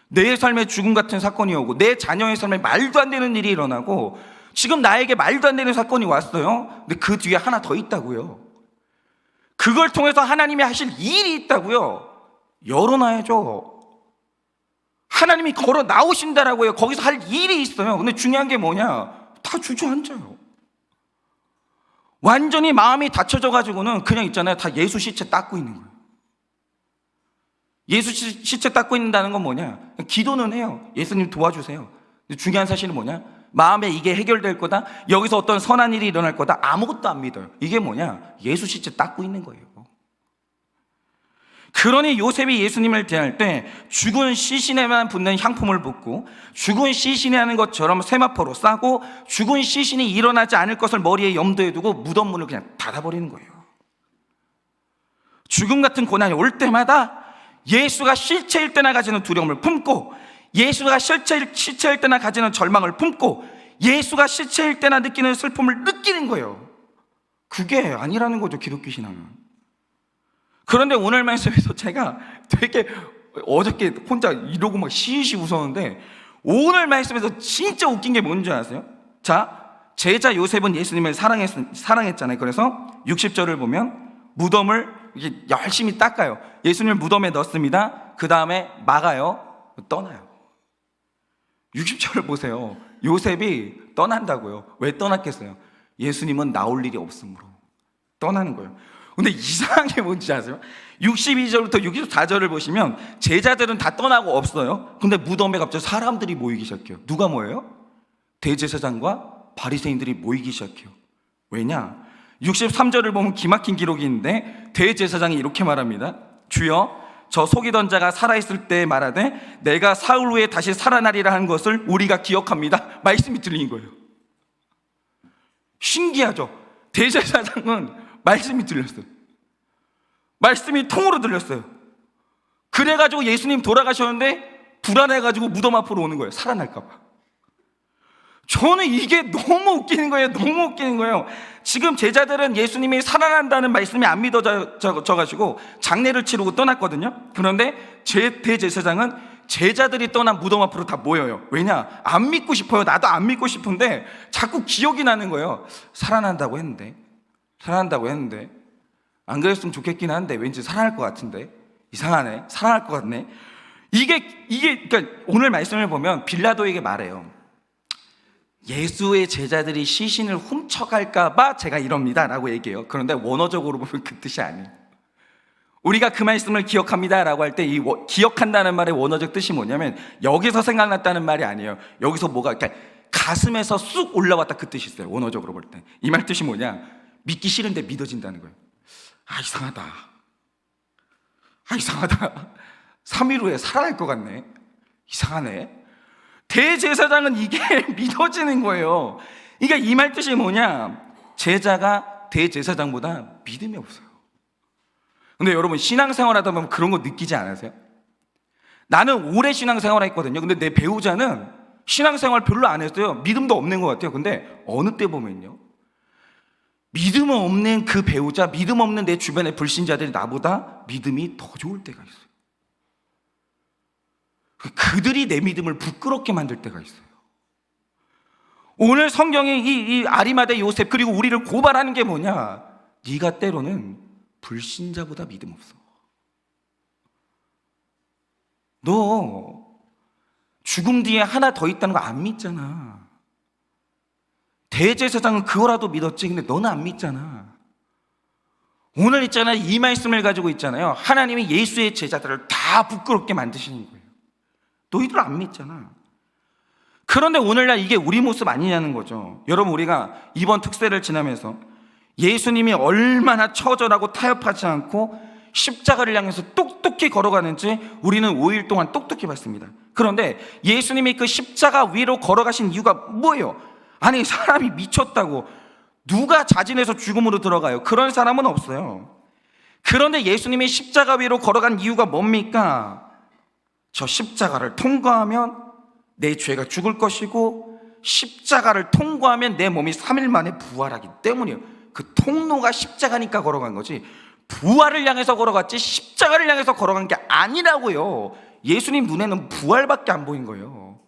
내 삶에 죽음 같은 사건이 오고, 내 자녀의 삶에 말도 안 되는 일이 일어나고, 지금 나에게 말도 안 되는 사건이 왔어요. 근데 그 뒤에 하나 더 있다고요. 그걸 통해서 하나님이 하실 일이 있다고요. 열어놔야죠. 하나님이 걸어 나오신다라고요. 거기서 할 일이 있어요. 근데 중요한 게 뭐냐? 다 주저앉아요. 완전히 마음이 닫혀져 가지고는 그냥 있잖아요. 다 예수 시체 닦고 있는 거예요. 예수 시체 닦고 있는다는 건 뭐냐? 기도는 해요. 예수님 도와주세요. 근데 중요한 사실은 뭐냐? 마음에 이게 해결될 거다, 여기서 어떤 선한 일이 일어날 거다, 아무것도 안 믿어요. 이게 뭐냐? 예수 시체 닦고 있는 거예요. 그러니 요셉이 예수님을 대할 때 죽은 시신에만 붙는 향품을 붓고, 죽은 시신이 하는 것처럼 세마포로 싸고, 죽은 시신이 일어나지 않을 것을 머리에 염두에 두고 무덤 문을 그냥 닫아버리는 거예요. 죽음 같은 고난이 올 때마다 예수가 실체일 때나 가지는 두려움을 품고, 예수가 실체일 때나 가지는 절망을 품고, 예수가 실체일 때나 느끼는 슬픔을 느끼는 거예요. 그게 아니라는 거죠, 기독교 신앙은. 그런데 오늘 말씀에서 제가 되게 어저께 혼자 이러고 막 시시 웃었는데, 오늘 말씀에서 진짜 웃긴 게 뭔지 아세요? 자, 제자 요셉은 예수님을 사랑했잖아요. 그래서 60절을 보면 무덤을 이렇게 열심히 닦아요. 예수님을 무덤에 넣습니다. 그 다음에 막아요. 떠나요. 60절을 보세요. 요셉이 떠난다고요. 왜 떠났겠어요? 예수님은 나올 일이 없으므로 떠나는 거예요. 근데 이상한 게 뭔지 아세요? 62절부터 64절을 보시면 제자들은 다 떠나고 없어요. 근데 무덤에 갑자기 사람들이 모이기 시작해요. 누가 모여요? 대제사장과 바리새인들이 모이기 시작해요. 왜냐? 63절을 보면 기막힌 기록이 있는데, 대제사장이 이렇게 말합니다. 주여, 저 속이던 자가 살아있을 때 말하되 내가 사흘 후에 다시 살아나리라 한 것을 우리가 기억합니다. 말씀이 들린 거예요. 신기하죠? 대제사장은 말씀이 들렸어요. 말씀이 통으로 들렸어요. 그래가지고 예수님 돌아가셨는데 불안해가지고 무덤 앞으로 오는 거예요. 살아날까 봐. 저는 이게 너무 웃기는 거예요. 너무 웃기는 거예요. 지금 제자들은 예수님이 살아난다는 말씀이 안 믿어져가지고 장례를 치르고 떠났거든요. 그런데 대제사장은 제자들이 떠난 무덤 앞으로 다 모여요. 왜냐? 안 믿고 싶어요. 나도 안 믿고 싶은데 자꾸 기억이 나는 거예요. 살아난다고 했는데 안 그랬으면 좋겠긴 한데 왠지 살아날 것 같은데, 이상하네, 살아날 것 같네. 이게 그러니까 오늘 말씀을 보면 빌라도에게 말해요. 예수의 제자들이 시신을 훔쳐갈까 봐 제가 이럽니다 라고 얘기해요. 그런데 원어적으로 보면 그 뜻이 아니에요. 우리가 그 말씀을 기억합니다 라고 할 때 이 기억한다는 말의 원어적 뜻이 뭐냐면, 여기서 생각났다는 말이 아니에요. 여기서 뭐가 그러니까 가슴에서 쑥 올라왔다, 그 뜻이 있어요. 원어적으로 볼 때 이 말 뜻이 뭐냐? 믿기 싫은데 믿어진다는 거예요. 이상하다. 3일 후에 살아날 것 같네. 이상하네. 대제사장은 이게 믿어지는 거예요. 그러니까 이 말 뜻이 뭐냐? 제자가 대제사장보다 믿음이 없어요. 근데 여러분, 신앙생활 하다 보면 그런 거 느끼지 않으세요? 나는 오래 신앙생활 했거든요. 근데 내 배우자는 신앙생활 별로 안 했어요. 믿음도 없는 것 같아요. 근데 어느 때 보면요, 믿음 없는 그 배우자, 믿음 없는 내 주변의 불신자들이 나보다 믿음이 더 좋을 때가 있어요. 그들이 내 믿음을 부끄럽게 만들 때가 있어요. 오늘 성경이 이 아리마대 요셉 그리고 우리를 고발하는 게 뭐냐? 네가 때로는 불신자보다 믿음 없어. 너 죽음 뒤에 하나 더 있다는 거 안 믿잖아. 대제사장은 그거라도 믿었지. 근데 너는 안 믿잖아. 오늘 있잖아요, 이 말씀을 가지고 있잖아요. 하나님이 예수의 제자들을 다 부끄럽게 만드시는 거예요. 너희들 안 믿잖아. 그런데 오늘날 이게 우리 모습 아니냐는 거죠. 여러분, 우리가 이번 특세를 지나면서 예수님이 얼마나 처절하고 타협하지 않고 십자가를 향해서 똑똑히 걸어가는지 우리는 5일 동안 똑똑히 봤습니다. 그런데 예수님이 그 십자가 위로 걸어가신 이유가 뭐예요? 아니, 사람이 미쳤다고 누가 자진해서 죽음으로 들어가요? 그런 사람은 없어요. 그런데 예수님이 십자가 위로 걸어간 이유가 뭡니까? 저 십자가를 통과하면 내 죄가 죽을 것이고, 십자가를 통과하면 내 몸이 3일 만에 부활하기 때문이에요. 그 통로가 십자가니까 걸어간 거지, 부활을 향해서 걸어갔지 십자가를 향해서 걸어간 게 아니라고요. 예수님 눈에는 부활밖에 안 보인 거예요.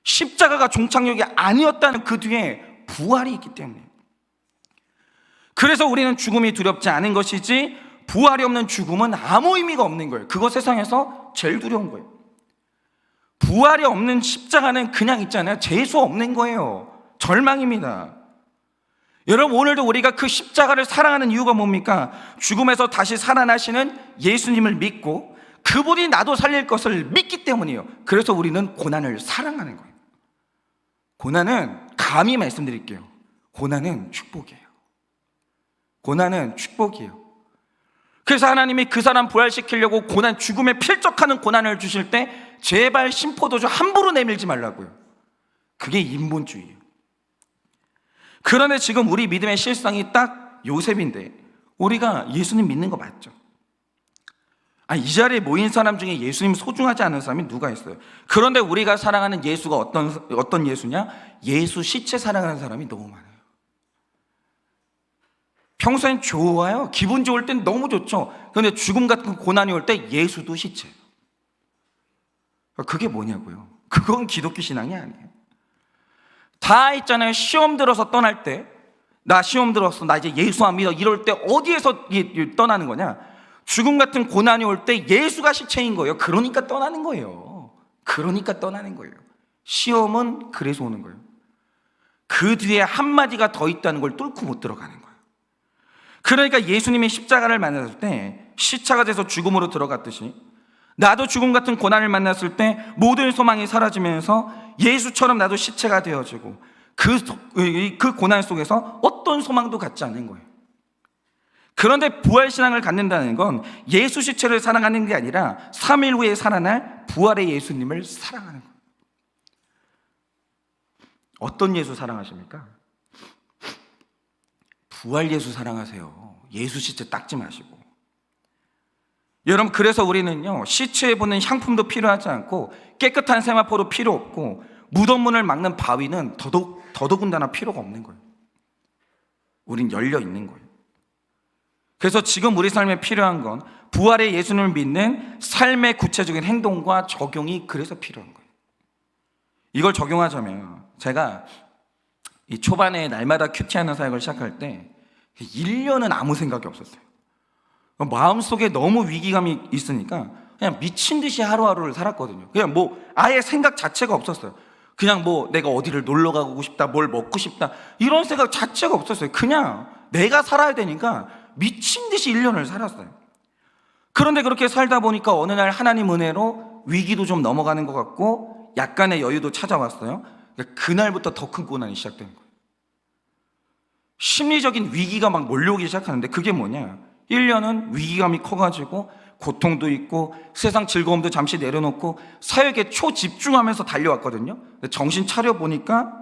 십자가가 종착역이 아니었다는 그 뒤에 부활이 있기 때문에. 그래서 우리는 죽음이 두렵지 않은 것이지, 부활이 없는 죽음은 아무 의미가 없는 거예요. 그거 세상에서 제일 두려운 거예요. 부활이 없는 십자가는 그냥 있잖아요, 재수 없는 거예요. 절망입니다. 여러분, 오늘도 우리가 그 십자가를 사랑하는 이유가 뭡니까? 죽음에서 다시 살아나시는 예수님을 믿고 그분이 나도 살릴 것을 믿기 때문이에요. 그래서 우리는 고난을 사랑하는 거예요. 고난은, 감히 말씀드릴게요, 고난은 축복이에요. 고난은 축복이에요. 그래서 하나님이 그 사람 부활시키려고 고난, 죽음에 필적하는 고난을 주실 때 제발 심포도주 함부로 내밀지 말라고요. 그게 인본주의예요. 그런데 지금 우리 믿음의 실상이 딱 요셉인데, 우리가 예수님 믿는 거 맞죠? 이 자리에 모인 사람 중에 예수님 소중하지 않은 사람이 누가 있어요? 그런데 우리가 사랑하는 예수가 어떤 예수냐? 예수 시체 사랑하는 사람이 너무 많아요. 평소엔 좋아요. 기분 좋을 땐 너무 좋죠. 그런데 죽음 같은 고난이 올 때 예수도 시체예요. 그게 뭐냐고요? 그건 기독교 신앙이 아니에요. 다 있잖아요. 시험 들어서 떠날 때, 나 시험 들었어, 나 이제 예수 안 믿어, 이럴 때 어디에서 떠나는 거냐? 죽음 같은 고난이 올 때 예수가 시체인 거예요. 그러니까 떠나는 거예요. 그러니까 떠나는 거예요. 시험은 그래서 오는 거예요. 그 뒤에 한마디가 더 있다는 걸 뚫고 못 들어가는 거예요. 그러니까 예수님이 십자가를 만났을 때 시체가 돼서 죽음으로 들어갔듯이, 나도 죽음 같은 고난을 만났을 때 모든 소망이 사라지면서 예수처럼 나도 시체가 되어지고, 그 고난 속에서 어떤 소망도 갖지 않는 거예요. 그런데 부활신앙을 갖는다는 건 예수 시체를 사랑하는 게 아니라 3일 후에 살아날 부활의 예수님을 사랑하는 거예요. 어떤 예수 사랑하십니까? 부활 예수 사랑하세요. 예수 시체 닦지 마시고. 여러분, 그래서 우리는요, 시체에 붓는 향품도 필요하지 않고 깨끗한 세마포도 필요 없고 무덤문을 막는 바위는 더더군다나 필요가 없는 거예요. 우린 열려 있는 거예요. 그래서 지금 우리 삶에 필요한 건 부활의 예수님을 믿는 삶의 구체적인 행동과 적용이 그래서 필요한 거예요. 이걸 적용하자면, 제가 이 초반에 날마다 큐티하는 사역을 시작할 때 1년은 아무 생각이 없었어요. 마음속에 너무 위기감이 있으니까 그냥 미친 듯이 하루하루를 살았거든요. 그냥 아예 생각 자체가 없었어요. 그냥 내가 어디를 놀러 가고 싶다, 뭘 먹고 싶다, 이런 생각 자체가 없었어요. 그냥 내가 살아야 되니까 미친 듯이 1년을 살았어요. 그런데 그렇게 살다 보니까 어느 날 하나님 은혜로 위기도 좀 넘어가는 것 같고 약간의 여유도 찾아왔어요. 그날부터 더 큰 고난이 시작되는 거예요. 심리적인 위기가 막 몰려오기 시작하는데, 그게 뭐냐? 1년은 위기감이 커가지고 고통도 있고 세상 즐거움도 잠시 내려놓고 사역에 초집중하면서 달려왔거든요. 근데 정신 차려보니까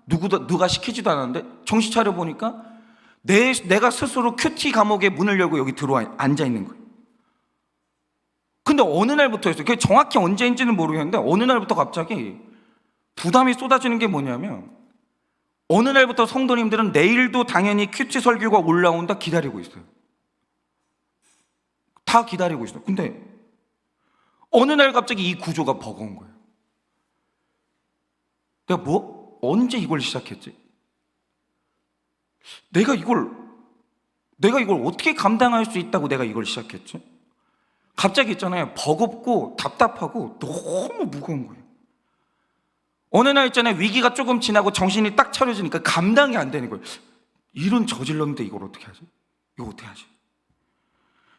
누가 시키지도 않았는데, 정신 차려보니까 내가 스스로 큐티 감옥에 문을 열고 여기 들어와 앉아있는 거예요. 근데 어느 날부터였어요. 그게 정확히 언제인지는 모르겠는데 어느 날부터 갑자기 부담이 쏟아지는 게 뭐냐면, 어느 날부터 성도님들은 내일도 당연히 큐티 설교가 올라온다 기다리고 있어요. 다 기다리고 있어요. 근데 어느 날 갑자기 이 구조가 버거운 거예요. 내가 언제 이걸 시작했지? 내가 이걸 어떻게 감당할 수 있다고 내가 이걸 시작했지? 갑자기 있잖아요, 버겁고 답답하고 너무 무거운 거예요. 어느 날 있잖아요, 위기가 조금 지나고 정신이 딱 차려지니까 감당이 안 되는 거예요. 일은 저질렀는데 이걸 어떻게 하지? 이거 어떻게 하지?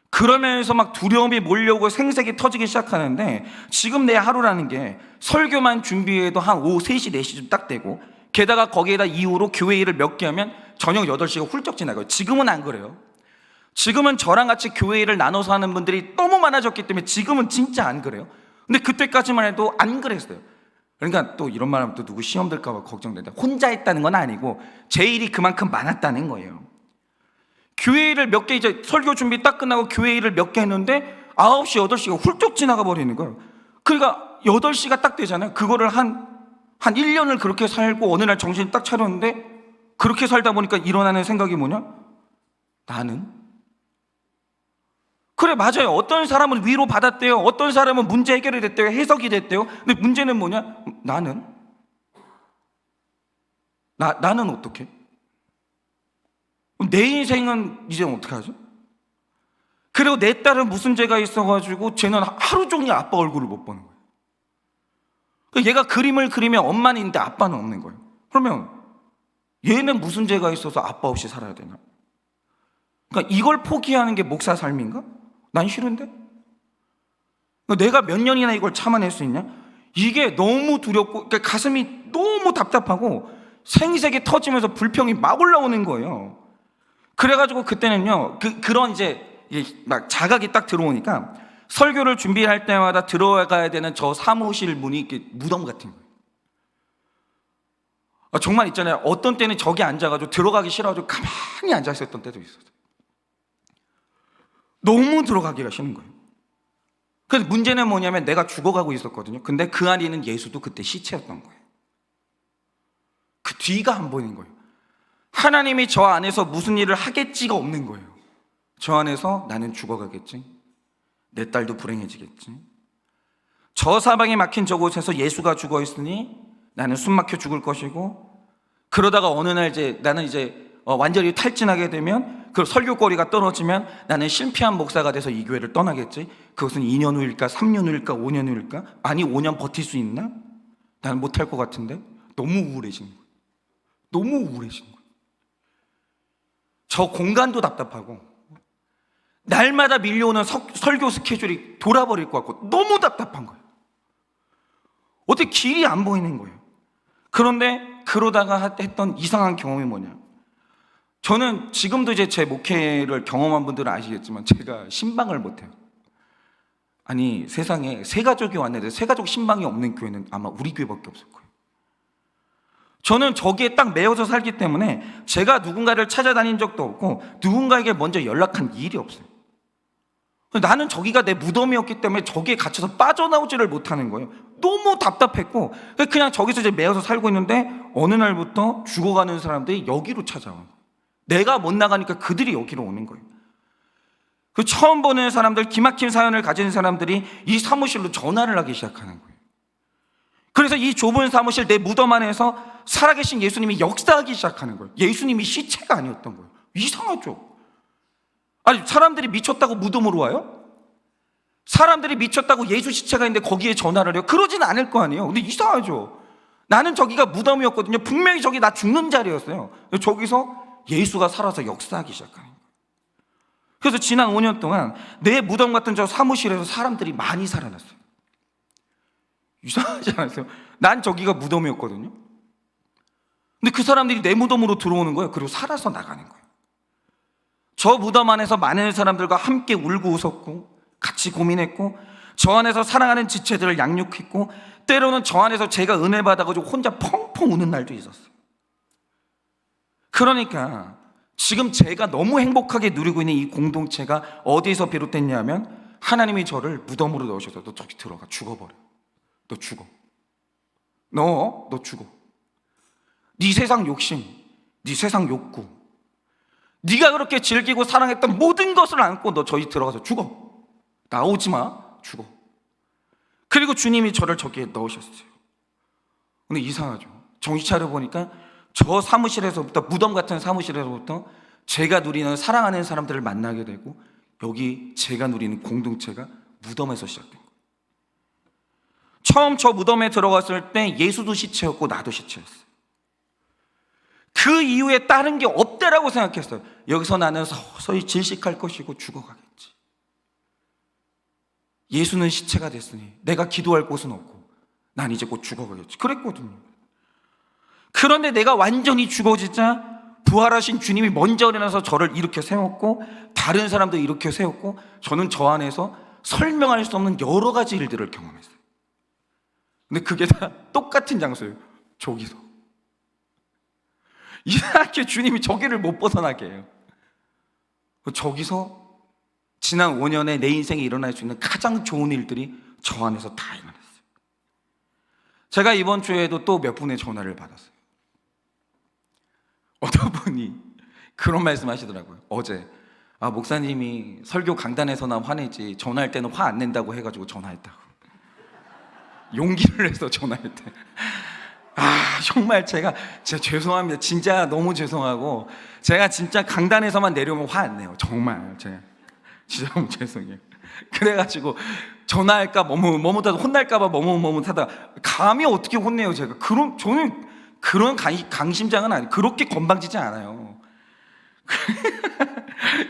그러면서 막 두려움이 몰려오고 생색이 터지기 시작하는데, 지금 내 하루라는 게 설교만 준비해도 한 오후 3시, 4시쯤 딱 되고, 게다가 거기에다 이후로 교회 일을 몇 개 하면 저녁 8시가 훌쩍 지나가요. 지금은 안 그래요. 지금은 저랑 같이 교회 일을 나눠서 하는 분들이 너무 많아졌기 때문에 지금은 진짜 안 그래요. 근데 그때까지만 해도 안 그랬어요. 그러니까 또 이런 말 하면 또 누구 시험 들까 봐 걱정된다. 혼자 했다는 건 아니고 제 일이 그만큼 많았다는 거예요. 교회 일을 몇 개, 이제 설교 준비 딱 끝나고 교회 일을 몇 개 했는데 9시, 8시가 훌쩍 지나가 버리는 거예요. 그러니까 8시가 딱 되잖아요. 그거를 한 1년을 그렇게 살고 어느 날 정신이 딱 차렸는데, 그렇게 살다 보니까 일어나는 생각이 뭐냐? 나는? 그래, 맞아요. 어떤 사람은 위로 받았대요. 어떤 사람은 문제 해결이 됐대요. 해석이 됐대요. 근데 문제는 뭐냐? 나는? 나는 어떻게? 내 인생은 이제 어떻게 하죠? 그리고 내 딸은 무슨 죄가 있어가지고 쟤는 하루 종일 아빠 얼굴을 못 보는 거예요. 얘가 그림을 그리면 엄마는 있는데 아빠는 없는 거예요. 그러면 얘는 무슨 죄가 있어서 아빠 없이 살아야 되나? 그러니까 이걸 포기하는 게 목사 삶인가? 난 싫은데? 내가 몇 년이나 이걸 참아낼 수 있냐? 이게 너무 두렵고, 그러니까 가슴이 너무 답답하고 생색이 터지면서 불평이 막 올라오는 거예요. 그래가지고 그때는요, 그런 이제 막 자각이 딱 들어오니까 설교를 준비할 때마다 들어가야 되는 저 사무실 문이 이렇게 무덤 같은 거예요. 정말 있잖아요, 어떤 때는 저기 앉아가지고 들어가기 싫어가지고 가만히 앉아 있었던 때도 있었어요. 너무 들어가기가 싫은 거예요. 그래서 문제는 뭐냐면 내가 죽어가고 있었거든요. 근데 그 안에 있는 예수도 그때 시체였던 거예요. 그 뒤가 안 보이는 거예요. 하나님이 저 안에서 무슨 일을 하겠지가 없는 거예요. 저 안에서 나는 죽어가겠지, 내 딸도 불행해지겠지, 저 사방에 막힌 저곳에서 예수가 죽어 있으니 나는 숨 막혀 죽을 것이고, 그러다가 어느 날 나는 완전히 탈진하게 되면, 그 설교거리가 떨어지면 나는 실패한 목사가 돼서 이 교회를 떠나겠지. 그것은 2년 후일까 3년 후일까 5년 후일까? 아니 5년 버틸 수 있나? 나는 못할 것 같은데. 너무 우울해진 거예요. 너무 우울해진 거예요. 저 공간도 답답하고 날마다 밀려오는 설교 스케줄이 돌아버릴 것 같고 너무 답답한 거예요. 어떻게 길이 안 보이는 거예요. 그런데 그러다가 했던 이상한 경험이 뭐냐, 저는 지금도 이제 제 목회를 경험한 분들은 아시겠지만 제가 신방을 못해요. 아니 세상에 세 가족이 왔는데 세 가족 신방이 없는 교회는 아마 우리 교회밖에 없을 거예요. 저는 저기에 딱 매여서 살기 때문에 제가 누군가를 찾아다닌 적도 없고 누군가에게 먼저 연락한 일이 없어요. 나는 저기가 내 무덤이었기 때문에 저기에 갇혀서 빠져나오지를 못하는 거예요. 너무 답답했고 그냥 저기서 이제 매여서 살고 있는데 어느 날부터 죽어가는 사람들이 여기로 찾아와요. 내가 못 나가니까 그들이 여기로 오는 거예요. 그 처음 보는 사람들, 기막힌 사연을 가진 사람들이 이 사무실로 전화를 하기 시작하는 거예요. 그래서 이 좁은 사무실, 내 무덤 안에서 살아계신 예수님이 역사하기 시작하는 거예요. 예수님이 시체가 아니었던 거예요. 이상하죠? 아니 사람들이 미쳤다고 무덤으로 와요? 사람들이 미쳤다고 예수 시체가 있는데 거기에 전화를 해요? 그러진 않을 거 아니에요. 근데 이상하죠? 나는 저기가 무덤이었거든요. 분명히 저기 나 죽는 자리였어요. 저기서 예수가 살아서 역사하기 시작하는 거예요. 그래서 지난 5년 동안 내 무덤 같은 저 사무실에서 사람들이 많이 살아났어요. 이상하지 않았어요? 난 저기가 무덤이었거든요. 근데 그 사람들이 내 무덤으로 들어오는 거예요. 그리고 살아서 나가는 거예요. 저 무덤 안에서 많은 사람들과 함께 울고 웃었고 같이 고민했고 저 안에서 사랑하는 지체들을 양육했고 때로는 저 안에서 제가 은혜 받아가지고 혼자 펑펑 우는 날도 있었어요. 그러니까 지금 제가 너무 행복하게 누리고 있는 이 공동체가 어디서 비롯됐냐면 하나님이 저를 무덤으로 넣으셔서 너 저기 들어가, 죽어버려. 너 죽어. 너 죽어. 네 세상 욕심, 네 세상 욕구, 네가 그렇게 즐기고 사랑했던 모든 것을 안고 너 저기 들어가서 죽어. 나오지 마. 죽어. 그리고 주님이 저를 저기에 넣으셨어요. 근데 이상하죠? 정신 차려보니까 저 사무실에서부터, 무덤 같은 사무실에서부터 제가 누리는 사랑하는 사람들을 만나게 되고 여기 제가 누리는 공동체가 무덤에서 시작된 거예요. 처음 저 무덤에 들어갔을 때 예수도 시체였고 나도 시체였어요. 그 이후에 다른 게 없다라고 생각했어요. 여기서 나는 서서히 질식할 것이고 죽어가겠지. 예수는 시체가 됐으니 내가 기도할 곳은 없고 난 이제 곧 죽어가겠지. 그랬거든요. 그런데 내가 완전히 죽어지자 부활하신 주님이 먼저 일어나서 저를 이렇게 세웠고 다른 사람도 이렇게 세웠고 저는 저 안에서 설명할 수 없는 여러 가지 일들을 경험했어요. 근데 그게 다 똑같은 장소예요. 저기서. 이상하게 주님이 저기를 못 벗어나게 해요. 저기서 지난 5년에 내 인생에 일어날 수 있는 가장 좋은 일들이 저 안에서 다 일어났어요. 제가 이번 주에도 또 몇 분의 전화를 받았어요. 어떤 분이 그런 말씀 하시더라고요. 어제 목사님이 설교 강단에서나 화내지 전화할 때는 화 안 낸다고 해가지고 전화했다고. 용기를 내서 전화했대. 정말 제가 죄송합니다. 진짜 너무 죄송하고 제가 진짜 강단에서만 내려오면 화 안 내요. 정말 제가 진짜 너무 죄송해요. 그래가지고 전화할까 머뭇하다 혼날까봐 머뭇하다 감히 어떻게 혼내요 제가. 저는 그런 강심장은 아니에요. 그렇게 건방지지 않아요.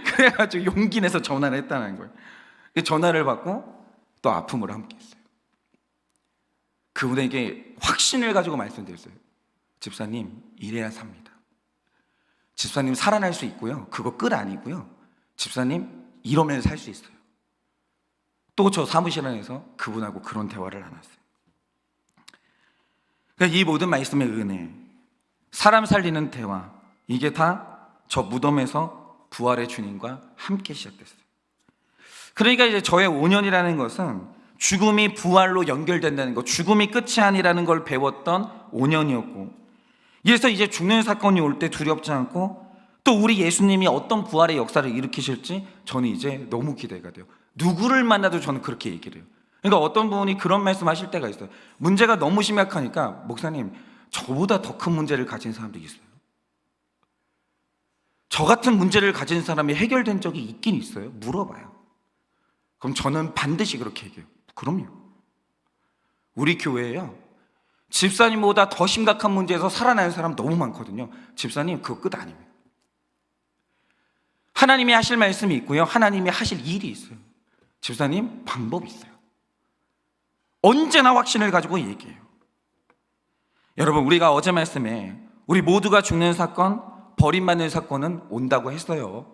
그래가지고 용기 내서 전화를 했다는 거예요. 전화를 받고 또 아픔을 함께 했어요. 그분에게 확신을 가지고 말씀드렸어요. 집사님, 이래야 삽니다. 집사님 살아날 수 있고요. 그거 끝 아니고요. 집사님 이러면 살 수 있어요. 또 저 사무실 안에서 그분하고 그런 대화를 나눴어요. 그러니까 이 모든 말씀의 은혜, 사람 살리는 대화, 이게 다 저 무덤에서 부활의 주님과 함께 시작됐어요. 그러니까 이제 저의 5년이라는 것은 죽음이 부활로 연결된다는 것, 죽음이 끝이 아니라는 걸 배웠던 5년이었고, 그래서 이제 죽는 사건이 올 때 두렵지 않고 또 우리 예수님이 어떤 부활의 역사를 일으키실지 저는 이제 너무 기대가 돼요. 누구를 만나도 저는 그렇게 얘기를 해요. 그러니까 어떤 분이 그런 말씀 하실 때가 있어요. 문제가 너무 심각하니까 목사님 저보다 더 큰 문제를 가진 사람도 있어요? 저 같은 문제를 가진 사람이 해결된 적이 있긴 있어요? 물어봐요. 그럼 저는 반드시 그렇게 얘기해요. 그럼요. 우리 교회에요, 집사님보다 더 심각한 문제에서 살아나는 사람 너무 많거든요. 집사님 그거 끝 아닙니다. 하나님이 하실 말씀이 있고요, 하나님이 하실 일이 있어요. 집사님 방법이 있어요. 언제나 확신을 가지고 얘기해요. 여러분, 우리가 어제 말씀에 우리 모두가 죽는 사건, 버림받는 사건은 온다고 했어요.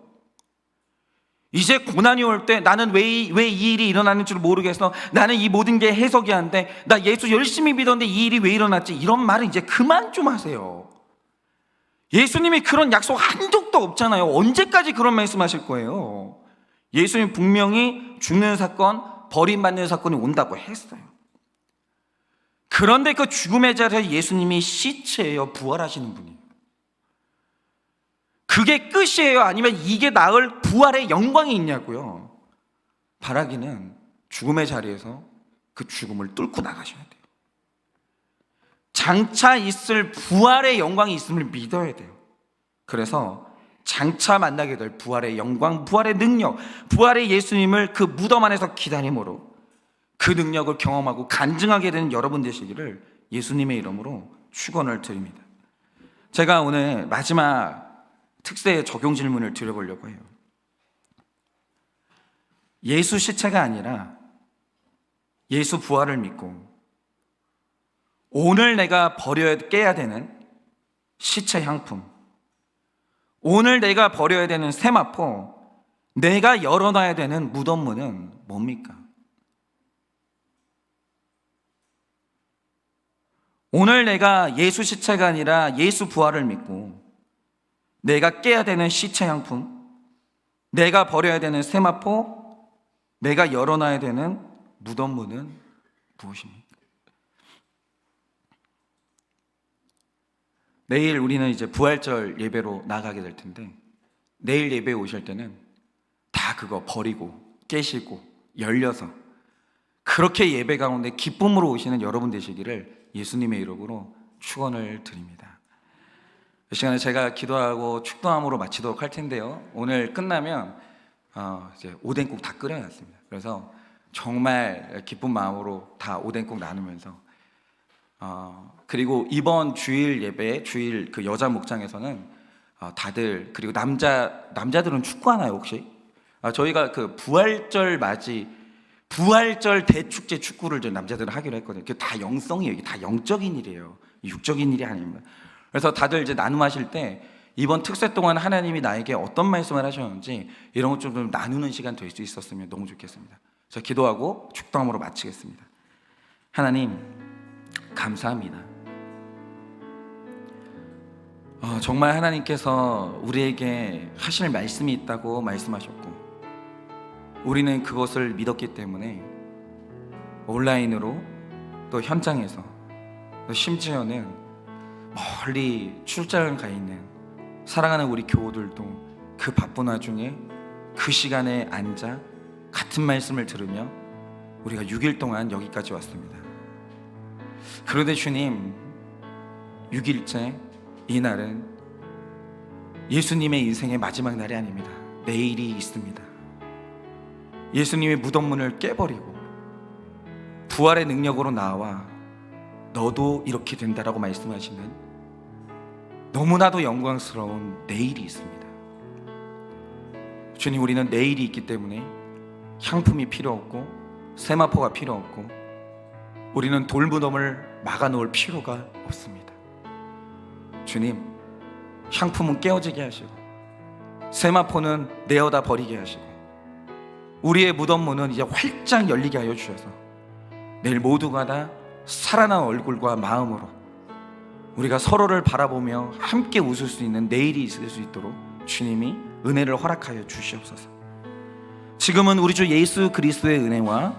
이제 고난이 올 때 나는 왜 이 일이 일어나는 줄 모르겠어, 나는 이 모든 게 해석이 안 돼, 나 예수 열심히 믿었는데 이 일이 왜 일어났지, 이런 말은 이제 그만 좀 하세요. 예수님이 그런 약속 한 적도 없잖아요. 언제까지 그런 말씀하실 거예요? 예수님 분명히 죽는 사건, 버림받는 사건이 온다고 했어요. 그런데 그 죽음의 자리에 예수님이 시체예요? 부활하시는 분이에요? 그게 끝이에요? 아니면 이게 나을 부활의 영광이 있냐고요? 바라기는 죽음의 자리에서 그 죽음을 뚫고 나가셔야 돼요. 장차 있을 부활의 영광이 있음을 믿어야 돼요. 그래서 장차 만나게 될 부활의 영광, 부활의 능력, 부활의 예수님을 그 무덤 안에서 기다림으로 그 능력을 경험하고 간증하게 되는 여러분 되시기를 예수님의 이름으로 축원을 드립니다. 제가 오늘 마지막 특세 적용 질문을 드려보려고 해요. 예수 시체가 아니라 예수 부활을 믿고 오늘 내가 깨야 되는 시체 향품, 오늘 내가 버려야 되는 세마포, 내가 열어놔야 되는 무덤문은 뭡니까? 오늘 내가 예수 시체가 아니라 예수 부활을 믿고 내가 깨야 되는 시체 향품, 내가 버려야 되는 세마포, 내가 열어놔야 되는 무덤문은 무엇입니까? 내일 우리는 이제 부활절 예배로 나가게 될 텐데, 내일 예배에 오실 때는 다 그거 버리고 깨시고 열려서 그렇게 예배 가운데 기쁨으로 오시는 여러분 되시기를 예수님의 이름으로 축원을 드립니다. 이 시간에 제가 기도하고 축도함으로 마치도록 할 텐데요, 오늘 끝나면 이제 오뎅국 다 끓여놨습니다. 그래서 정말 기쁜 마음으로 다 오뎅국 나누면서 그리고 이번 주일 예배, 주일 그 여자 목장에서는 다들, 그리고 남자들은 축구하나요 혹시? 저희가 그 부활절 대축제 축구를 남자들은 하기로 했거든요. 그게 다 영성이에요. 이게 다 영적인 일이에요. 육적인 일이 아닙니다. 그래서 다들 이제 나눔하실 때 이번 특세 동안 하나님이 나에게 어떤 말씀을 하셨는지 이런 것 좀 나누는 시간 될 수 있었으면 너무 좋겠습니다. 저 기도하고 축도함으로 마치겠습니다. 하나님 감사합니다. 정말 하나님께서 우리에게 하실 말씀이 있다고 말씀하셨고 우리는 그것을 믿었기 때문에 온라인으로 또 현장에서 또 심지어는 멀리 출장을 가 있는 사랑하는 우리 교우들도 그 바쁜 와중에 그 시간에 앉아 같은 말씀을 들으며 우리가 6일 동안 여기까지 왔습니다. 그런데 주님, 6일째 이 날은 예수님의 인생의 마지막 날이 아닙니다. 내일이 있습니다. 예수님의 무덤문을 깨버리고 부활의 능력으로 나와 너도 이렇게 된다라고 말씀하시는 너무나도 영광스러운 내일이 있습니다. 주님, 우리는 내일이 있기 때문에 향품이 필요 없고 세마포가 필요 없고 우리는 돌무덤을 막아놓을 필요가 없습니다. 주님, 향품은 깨어지게 하시고 세마포는 내어다 버리게 하시고 우리의 무덤문은 이제 활짝 열리게 하여 주셔서 내일 모두가 다 살아난 얼굴과 마음으로 우리가 서로를 바라보며 함께 웃을 수 있는 내일이 있을 수 있도록 주님이 은혜를 허락하여 주시옵소서. 지금은 우리 주 예수 그리스도의 은혜와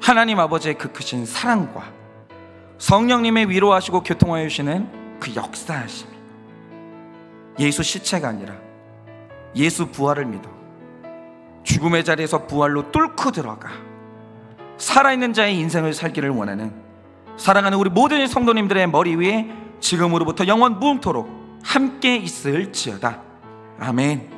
하나님 아버지의 그 크신 사랑과 성령님의 위로하시고 교통하여 주시는 그 역사하심이 예수 시체가 아니라 예수 부활을 믿어 죽음의 자리에서 부활로 뚫고 들어가 살아있는 자의 인생을 살기를 원하는 사랑하는 우리 모든 성도님들의 머리 위에 지금으로부터 영원 무음토록 함께 있을지어다. 아멘.